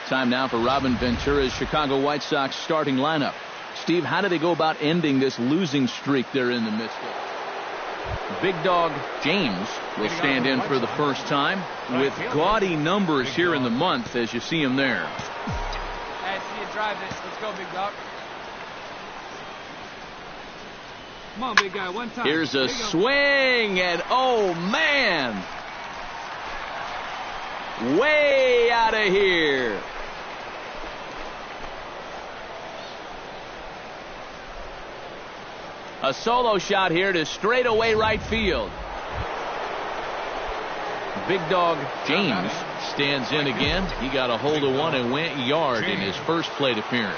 Time now for Robin Ventura's Chicago White Sox starting lineup. Steve, how do they go about ending this losing streak they're in the midst of? Big Dog James will stand in for the first time with gaudy numbers here in the month as you see him there. Hey, see you drive it. Let's go, Big Dog. Come on, big guy, one time. Here's a swing, and oh, man. Way out of here. A solo shot here to straightaway right field. Big Dog James stands in again. He got a hold of one and went yard in his first plate appearance.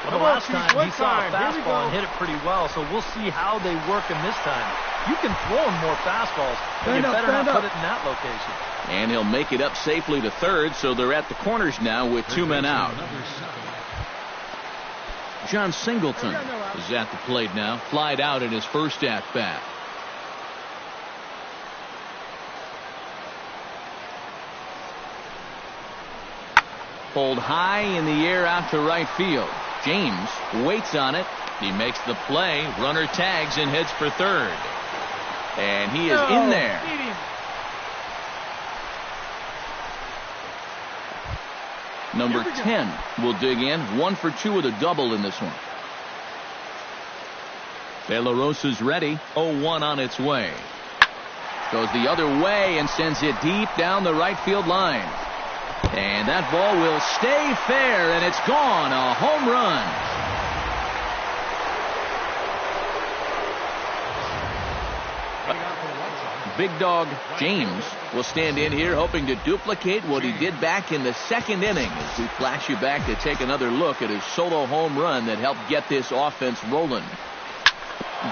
Well, the last time he saw a fastball and hit it pretty well, so we'll see how they work him this time. You can throw him more fastballs, but you better not put it in that location. And he'll make it up safely to third, so they're at the corners now with 2 men out. John Singleton is at the plate now, flied out in his first at-bat. Pulled high in the air out to right field. James waits on it. He makes the play. Runner tags and heads for third. And he is in there. Number 10 will dig in. 1 for 2 with a double in this one. De La Rosa's ready. 0-1 on its way. Goes the other way and sends it deep down the right field line. And that ball will stay fair, and it's gone. A home run. Big Dog James will stand in here hoping to duplicate what he did back in the second inning as we flash you back to take another look at his solo home run that helped get this offense rolling.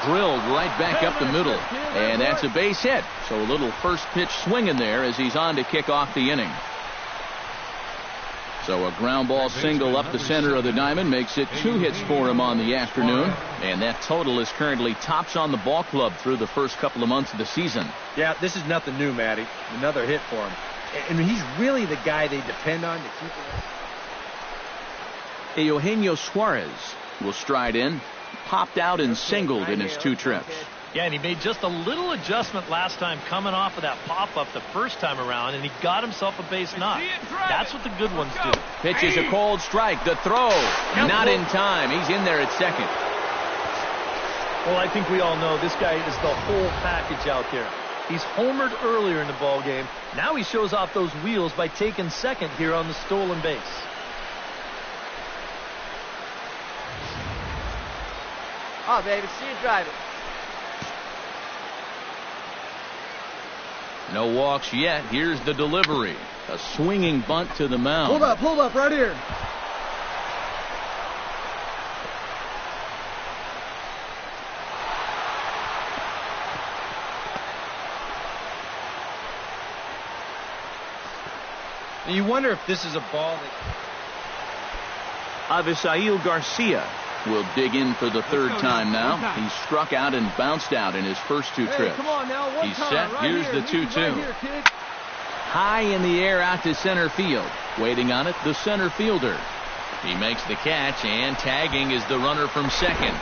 Drilled right back up the middle, and that's a base hit. So a little first pitch swing in there as he's on to kick off the inning. So a ground ball single up the center of the diamond makes it 2 hits for him on the afternoon. And that total is currently tops on the ball club through the first couple of months of the season. Yeah, this is nothing new, Matty. Another hit for him. And he's really the guy they depend on to keep it. Eugenio Suarez will stride in. Popped out and singled in his 2 trips. Yeah, and he made just a little adjustment last time coming off of that pop-up the first time around, and he got himself a base knock. That's what the good ones do. Pitches a cold strike. The throw. Not in time. He's in there at second. Well, I think we all know this guy is the whole package out there. He's homered earlier in the ball game. Now he shows off those wheels by taking second here on the stolen base. Oh, baby, see you drive it. No walks yet. Here's the delivery. A swinging bunt to the mound. Hold up, right here. You wonder if this is a ball that... Avisail Garcia will dig in for the third time now. He struck out and bounced out in his first two trips. Come on now, He's set. Here's the 2-2. High in the air out to center field. Waiting on it, the center fielder. He makes the catch, and tagging is the runner from second.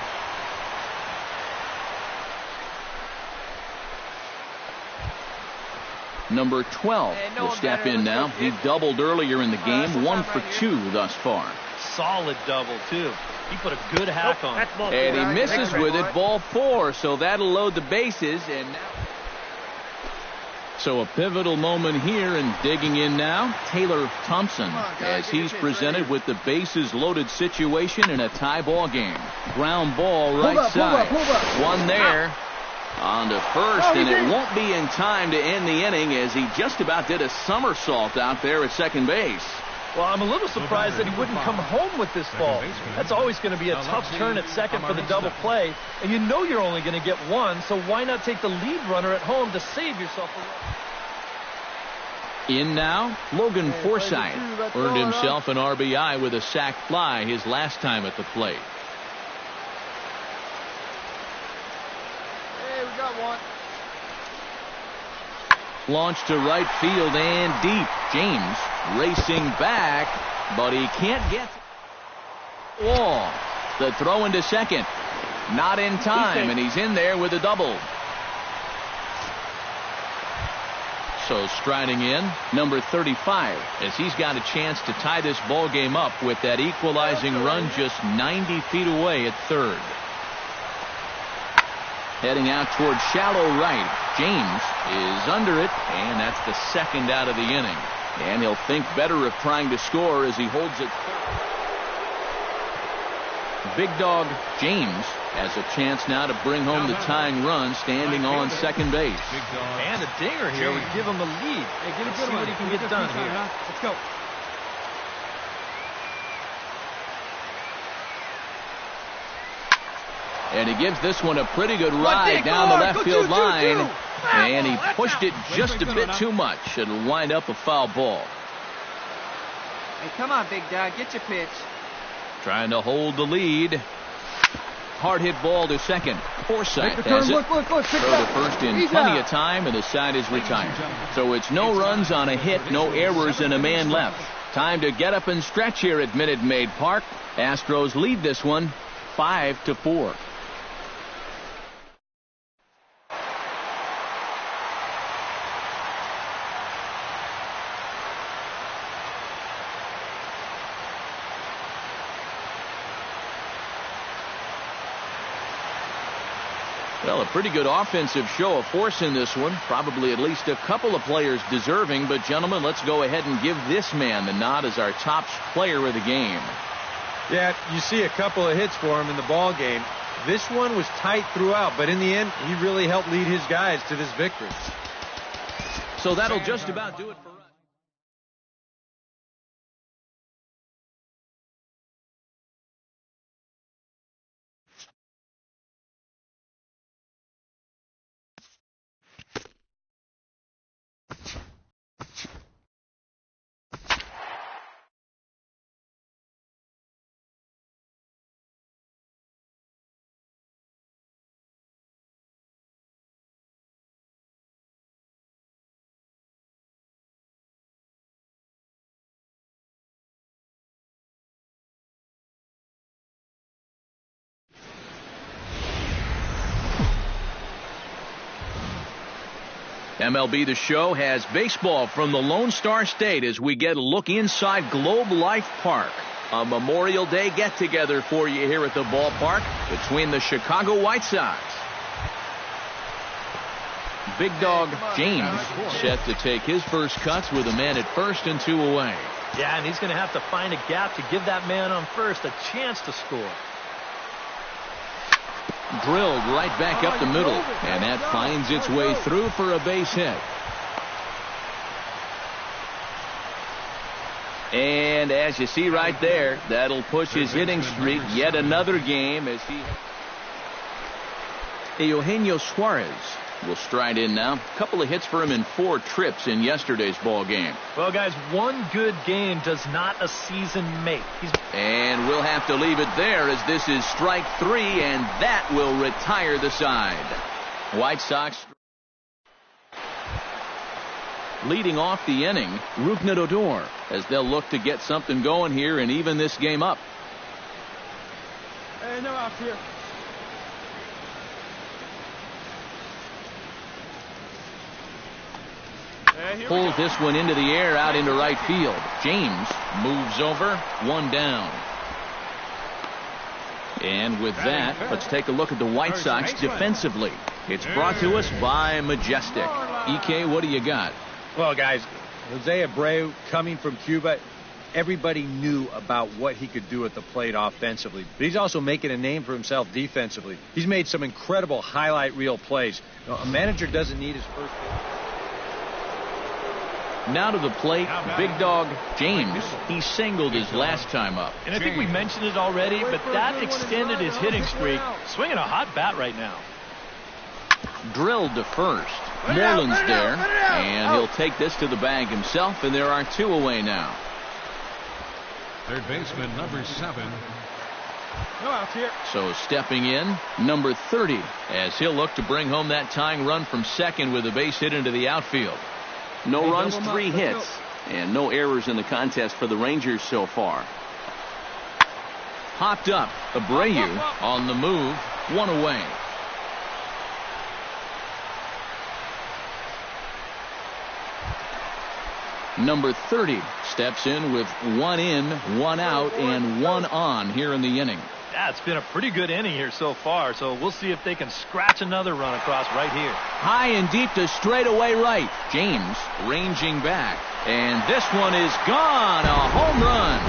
Number 12 will step in now. He doubled earlier in the game, 1 for 2 thus far. Solid double, too. He put a good hack on it. And he misses with it, ball 4, so that'll load the bases. And now, so a pivotal moment here, and digging in now, Taylor Thompson, as he's presented with the bases loaded situation in a tie ball game. Ground ball right side. One there. On to first, and it won't be in time to end the inning, as he just about did a somersault out there at second base. Well, I'm a little surprised that he wouldn't come home with this ball. That's always going to be a tough turn at second for the double play, and you know you're only going to get one, so why not take the lead runner at home to save yourself a run? In now, Logan Forsythe earned himself an RBI with a sac fly his last time at the plate. One. Launched to right field and deep. James racing back, but he can't get wall. The throw into second. Not in time, and he's in there with a double. So striding in, number 35, as he's got a chance to tie this ball game up with that equalizing run just 90 feet away at third. Heading out toward shallow right. James is under it, and that's the second out of the inning. And he'll think better of trying to score as he holds it. Big dog James has a chance now to bring home the tying run, standing on second base. And a dinger here would give him the lead. Let's see what he can get done here. Let's go. And he gives this one a pretty good ride down the left field line. And he pushed it just a bit too much. It'll wind up a foul ball. Hey, come on, big dog. Get your pitch. Trying to hold the lead. Hard hit ball to second. Forsythe has it. Look, Throw to first in plenty of time, and the side is retired. So it's no runs on a hit, no errors, and a man left. Time to get up and stretch here at Minute Maid Park. Astros lead this one 5-4. Well, a pretty good offensive show of force in this one. Probably at least a couple of players deserving. But, gentlemen, let's go ahead and give this man the nod as our top player of the game. Yeah, you see a couple of hits for him in the ball game. This one was tight throughout, but in the end, he really helped lead his guys to this victory. So that'll just about do it for us. MLB The Show has baseball from the Lone Star State as we get a look inside Globe Life Park. A Memorial Day get-together for you here at the ballpark between the Chicago White Sox, Big Dog James set to take his first cuts with a man at first and 2 away. Yeah, and he's going to have to find a gap to give that man on first a chance to score. Drilled right back up the middle, and that finds its way through for a base hit. And as you see right there, that'll push his hitting streak yet another game as Eugenio Suarez will stride in now. A couple of hits for him in 4 trips in yesterday's ball game. Well, guys, one good game does not a season make. And we'll have to leave it there as this is strike 3, and that will retire the side. White Sox leading off the inning, Rougned Odor, as they'll look to get something going here and even this game up. Hey, no out here. Pulls this one into the air out into right field. James moves over, 1 down. And with that, let's take a look at the White Sox defensively. It's brought to us by Majestic. EK, what do you got? Well, guys, Jose Abreu coming from Cuba, everybody knew about what he could do at the plate offensively. But he's also making a name for himself defensively. He's made some incredible highlight reel plays. A manager doesn't need his first pitch. Now to the plate, Big Dog James. He singled his last time up. And I think we mentioned it already, but that extended his hitting streak. Swinging a hot bat right now. Drilled to first. Moreland's there, and he'll take this to the bag himself, and there are 2 away now. Third baseman, number 7. No outs here. So stepping in, number 30, as he'll look to bring home that tying run from second with a base hit into the outfield. No runs, 3 hits, and no errors in the contest for the Rangers so far. Hopped up, Abreu on the move, 1 away. Number 30 steps in with 1 in, 1 out, and 1 on here in the inning. Yeah, it's been a pretty good inning here so far, so we'll see if they can scratch another run across right here. High and deep to straightaway right. James ranging back, and this one is gone. A home run.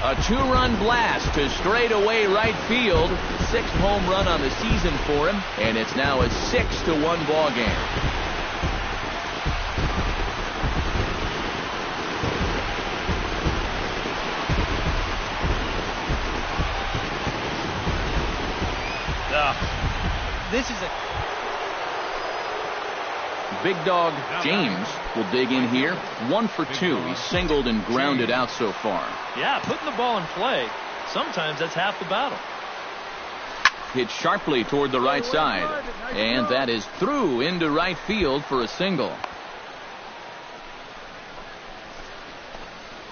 A 2-run blast to straightaway right field. 6th home run on the season for him, and it's now a 6-1 ball game. This is a Big Dog James will dig in here. 1 for 2. He's singled and grounded out so far. Yeah, putting the ball in play, sometimes that's half the battle. Hit sharply toward the right side, and that is through into right field for a single.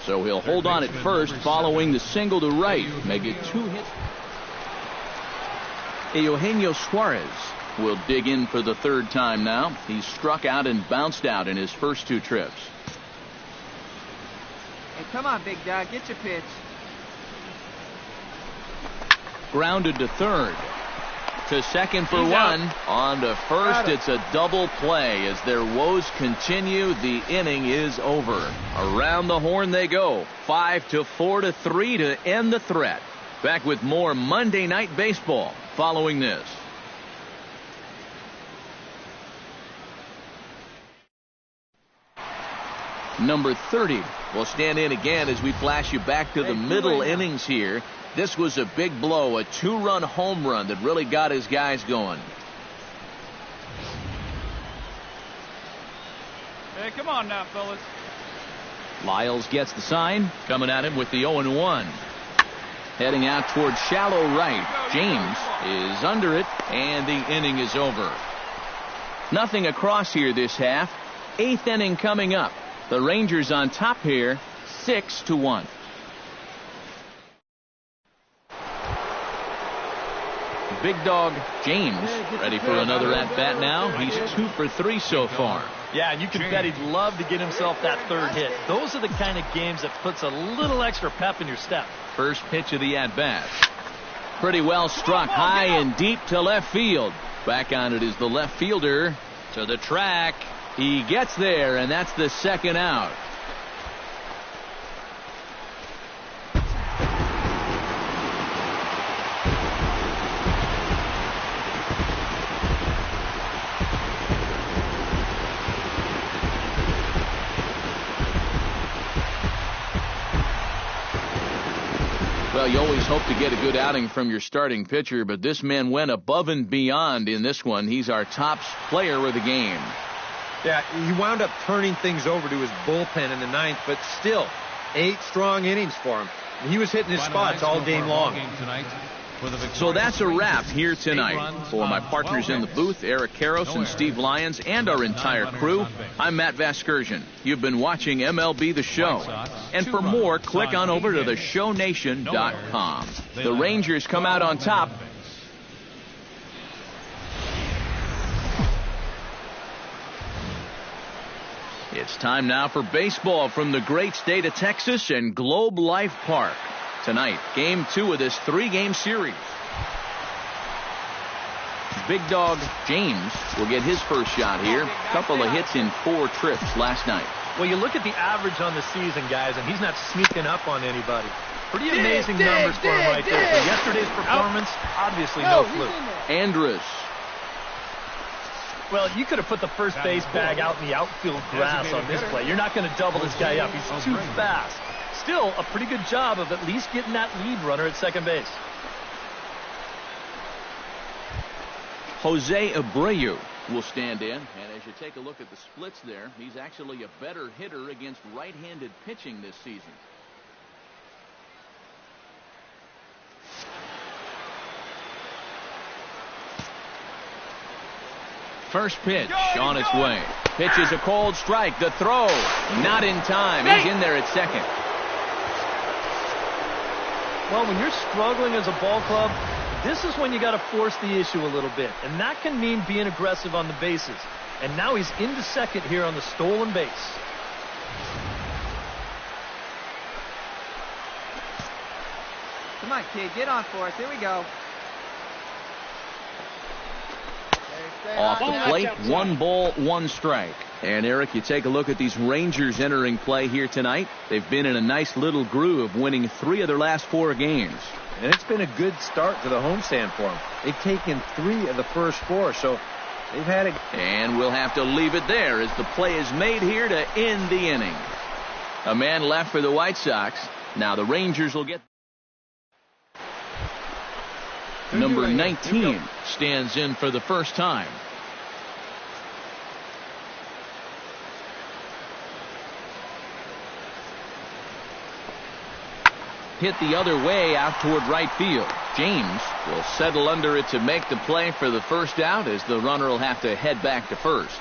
So he'll hold on at first following the single to right. Make it 2 hits. Eugenio Suarez will dig in for the 3rd time now. He's struck out and bounced out in his first 2 trips. Hey, come on, Big Dog, get your pitch. Grounded to 3rd. To second for 1. On to first. It's a double play as their woes continue. The inning is over. Around the horn they go. 5-4-3 to end the threat. Back with more Monday Night Baseball following this. Number 30 will stand in again as we flash you back to the middle innings here. This was a big blow, a 2-run home run that really got his guys going. Hey, come on now, fellas. Lyles gets the sign, coming at him with the 0-1. Heading out toward shallow right. James is under it, and the inning is over. Nothing across here this half. 8th inning coming up. The Rangers on top here, 6-1. Big Dog James ready for another at-bat now. He's 2 for 3 so far. Yeah, and you can bet he'd love to get himself that 3rd hit. Those are the kind of games that puts a little extra pep in your step. First pitch of the at-bat. Pretty well struck high and deep to left field. Back on it is the left fielder to the track. He gets there, and that's the second out. Well, you always hope to get a good outing from your starting pitcher, but this man went above and beyond in this one. He's our top player of the game. Yeah, he wound up turning things over to his bullpen in the ninth, but still, 8 strong innings for him. He was hitting his spots all game long. So that's a wrap here tonight. For my partners in the booth, Eric Karros and Steve Lyons, and our entire crew, I'm Matt Vasgersian. You've been watching MLB The Show. And for more, click on over to theshownation.com. The Rangers come out on top. It's time now for baseball from the great state of Texas and Globe Life Park. Tonight, Game 2 of this 3-game series. Big Dog James will get his first shot here. Couple of hits in 4 trips last night. Well, you look at the average on the season, guys, and he's not sneaking up on anybody. Pretty amazing numbers for him right there. For yesterday's performance, obviously no fluke. Andrus. Well, you could have put the first base bag out in the outfield grass on this play. You're not going to double this guy up. He's too fast. Still, a pretty good job of at least getting that lead runner at second base. Jose Abreu will stand in, and as you take a look at the splits there, he's actually a better hitter against right-handed pitching this season. First pitch on its way. Pitch is a cold strike. The throw, not in time. He's in there at second. Well, when you're struggling as a ball club, this is when you got to force the issue a little bit. And that can mean being aggressive on the bases. And now he's into second here on the stolen base. Come on, kid. Get on for it. Here we go. Off the plate, 1 ball, 1 strike. And Eric, you take a look at these Rangers entering play here tonight. They've been in a nice little groove, winning 3 of their last 4 games. And it's been a good start to the homestand for them. They've taken 3 of the first 4, so they've had a... And we'll have to leave it there as the play is made here to end the inning. A man left for the White Sox. Now the Rangers will get... Number 19 stands in for the first time. Hit the other way out toward right field. James will settle under it to make the play for the first out, as the runner will have to head back to first.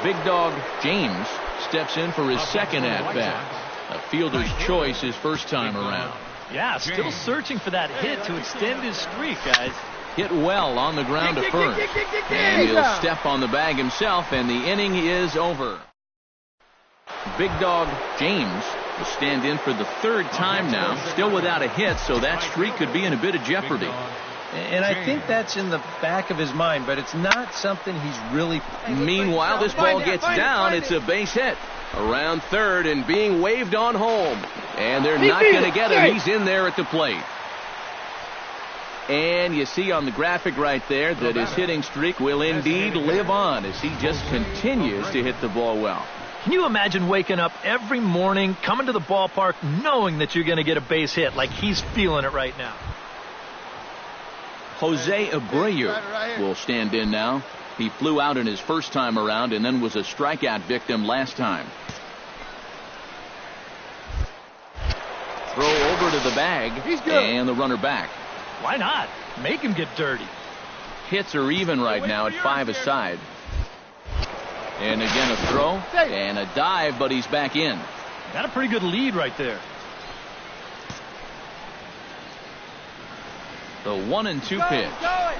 Big Dog James steps in for his second at-bat. A fielder's choice his first time around. Yeah, still searching for that hit to extend his streak, guys. Hit well on the ground to first. And he'll step on the bag himself, and the inning is over. Big Dog James will stand in for the 3rd time now, still without a hit, so that streak could be in a bit of jeopardy. And I think that's in the back of his mind, but it's not something he's really... Meanwhile, this ball gets down. It's a base hit. Around third and being waved on home. And they're not going to get him. He's in there at the plate. And you see on the graphic right there that his hitting streak will indeed live on as he just continues to hit the ball well. Can you imagine waking up every morning, coming to the ballpark, knowing that you're going to get a base hit like he's feeling it right now? Jose Abreu will stand in now. He flew out in his first time around and then was a strikeout victim last time. Throw over to the bag and the runner back. Why not? Make him get dirty. Hits are even right now at 5 aside. And again a throw and a dive, but he's back in. Got a pretty good lead right there. The 1-2 pitch.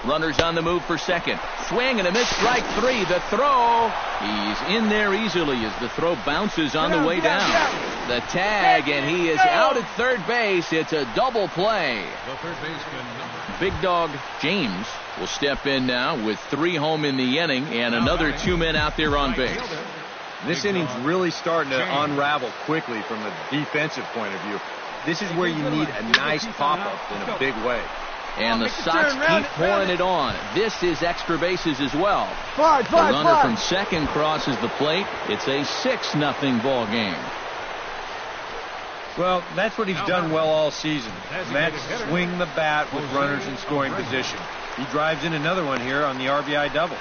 Runners on the move for second. Swing and a miss, strike three. The throw. He's in there easily as the throw bounces on the way down. The tag, and he is out at third base. It's a double play. The third baseman, Big Dog James will step in now with 3 home in the inning and another 2 men out there on base. This inning's really starting to unravel quickly from a defensive point of view. This is where you need a nice pop-up in a big way. And the Sox keep pouring it on. This is extra bases as well. The runner from second crosses the plate. It's a 6-0 ball game. Well, that's what he's done well all season. And that's swing the bat with runners in scoring position. He drives in another one here on the RBI double.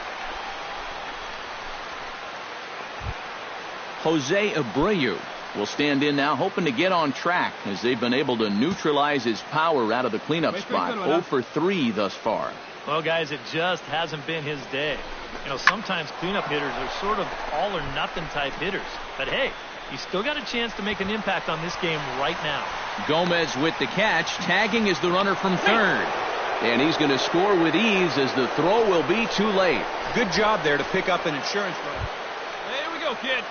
Jose Abreu will stand in now, hoping to get on track as they've been able to neutralize his power out of the cleanup spot. 0 for 3 thus far. Well, guys, it just hasn't been his day. You know, sometimes cleanup hitters are sort of all or nothing type hitters. But hey, he's still got a chance to make an impact on this game right now. Gomez with the catch. Tagging is the runner from third. And he's going to score with ease as the throw will be too late. Good job there to pick up an insurance run. Hey, here we go, kid.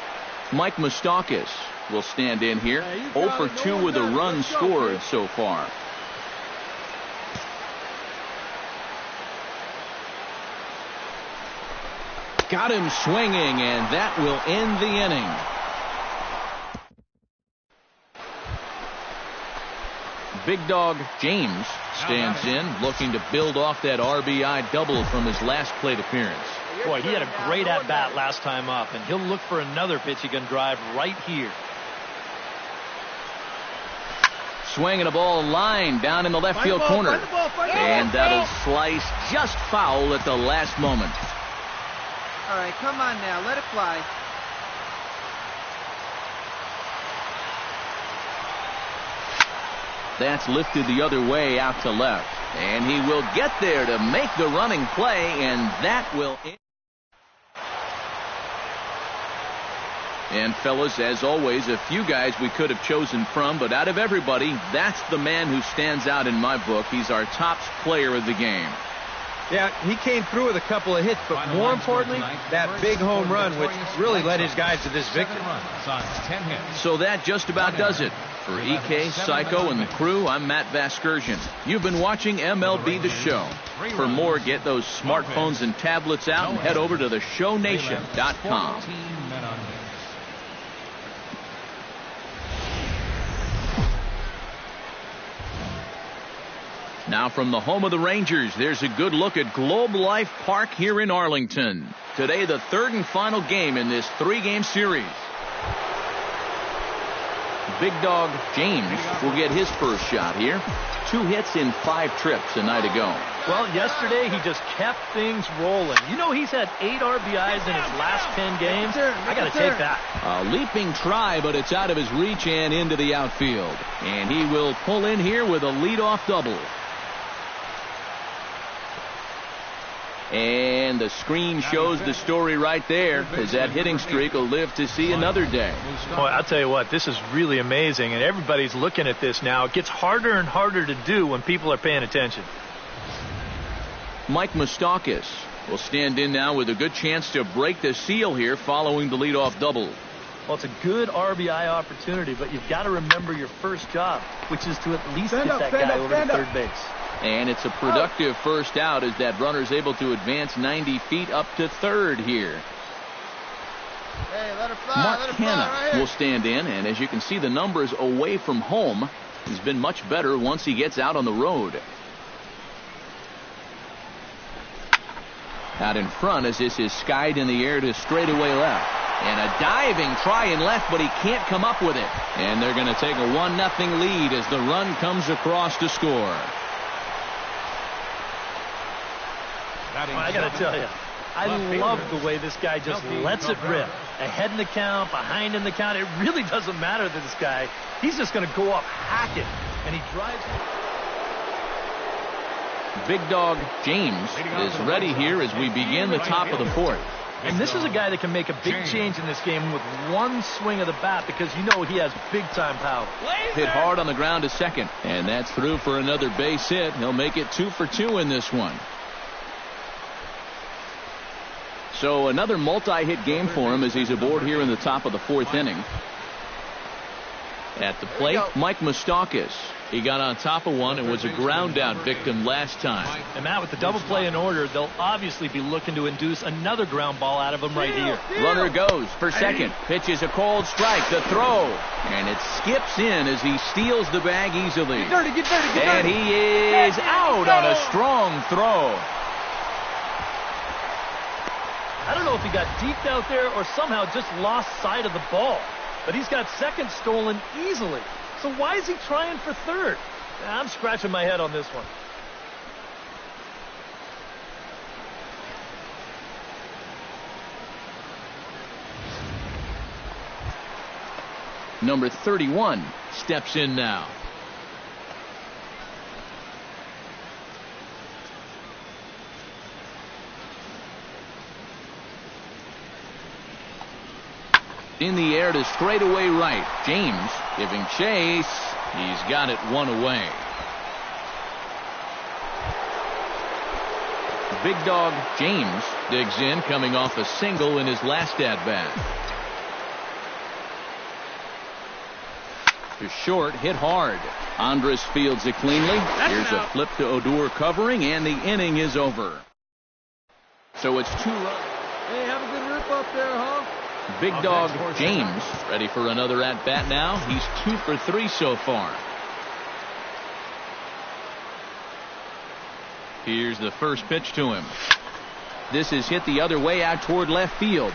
Mike Moustakas will stand in here. 0 for 2 with a run scored so far. Got him swinging, and that will end the inning. Big Dog James stands in, looking to build off that RBI double from his last plate appearance. Boy, he had a great at-bat last time up, and he'll look for another pitch he can drive right here. Swinging a ball line down in the left field corner. And that'll slice just foul at the last moment. All right, come on now. Let it fly. That's lifted the other way out to left. And he will get there to make the running play, and that will end. And fellas, as always, a few guys we could have chosen from, but out of everybody, that's the man who stands out in my book. He's our top player of the game. Yeah, he came through with a couple of hits, but more importantly, that big home run, which really led his guys to this victory. So that just about does it. For EK, Psycho, and the crew, I'm Matt Vasgersian. You've been watching MLB The Show. For more, get those smartphones and tablets out and head over to theshownation.com. Now from the home of the Rangers, there's a good look at Globe Life Park here in Arlington. Today, the third and final game in this 3-game series. Big Dog James will get his first shot here. 2 hits in 5 trips a night ago. Well, yesterday he just kept things rolling. You know, he's had 8 RBIs in his last 10 games. I got to take that. A leaping try, but it's out of his reach and into the outfield. And he will pull in here with a leadoff double. And the screen shows the story right there, as that hitting streak will live to see another day. Boy, I'll tell you what, this is really amazing, and everybody's looking at this now. It gets harder and harder to do when people are paying attention. Mike Moustakas will stand in now with a good chance to break the seal here following the leadoff double. Well, it's a good RBI opportunity, but you've got to remember your first job, which is to at least get that guy over to third base. And it's a productive first out as that runner's able to advance 90 feet up to third here. Hey, let it fly, Mark let it fly Hanna right here. will stand in, and as you can see, the numbers away from home has been much better once he gets out on the road. Out in front as this is skied in the air to straightaway left. And a diving try in left, but he can't come up with it. And they're going to take a 1-0 lead as the run comes across to score. Well, I got to tell you, I love the way this guy just lets it rip. Ahead in the count, behind in the count. It really doesn't matter to this guy. He's just going to go up hacking, and he drives it. Big Dog James is ready here as we begin the top of the 4th. And this is a guy that can make a big change in this game with one swing of the bat because you know he has big-time power. Hit hard on the ground to second, and that's through for another base hit. He'll make it 2 for 2 in this one. So another multi-hit game for him as he's aboard here in the top of the 4th inning. At the plate, Mike Moustakas. He got on top of one and was a ground-out victim last time. And Matt, with the double play in order, they'll obviously be looking to induce another ground ball out of him right here. Runner goes for second. Pitches a cold strike. The throw. And it skips in as he steals the bag easily. Get dirty, get dirty, get and dirty. he is out on a strong throw. I don't know if he got deep out there or somehow just lost sight of the ball. But he's got second stolen easily. So why is he trying for third? I'm scratching my head on this one. Number 31 steps in now. In the air to straightaway right. James giving chase. He's got it one away. Big dog James digs in, coming off a single in his last at-bat. To short, hit hard. Andrus fields it cleanly. Here's a flip to Odor covering, and the inning is over. So it's 2 runs. Hey, have a good rip up there, huh? Big dog James ready for another at-bat now. He's 2 for 3 so far. Here's the first pitch to him. This is hit the other way out toward left field.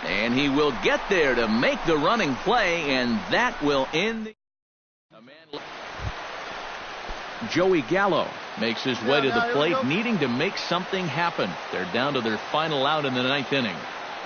And he will get there to make the running play, and that will end the... Joey Gallo makes his way to the plate, needing to make something happen. They're down to their final out in the 9th inning.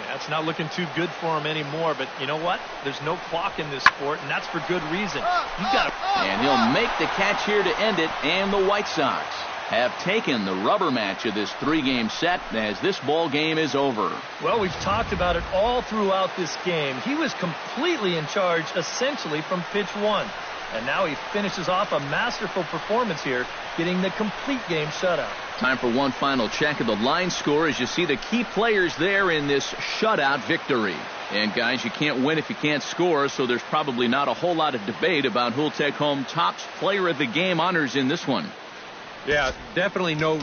Yeah, it's not looking too good for him anymore, but you know what? There's no clock in this sport, and that's for good reason. You've got to... And he'll make the catch here to end it, and the White Sox have taken the rubber match of this 3-game set as this ball game is over. Well, we've talked about it all throughout this game. He was completely in charge, essentially, from pitch 1. And now he finishes off a masterful performance here, getting the complete game shutout. Time for one final check of the line score as you see the key players there in this shutout victory. And guys, you can't win if you can't score, so there's probably not a whole lot of debate about who'll take home Topps Player of the Game honors in this one. Yeah, definitely no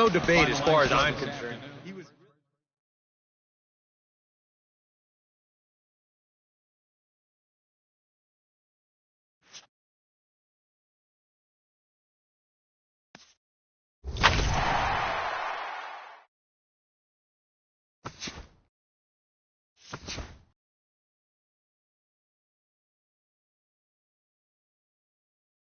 debate as far as I'm concerned.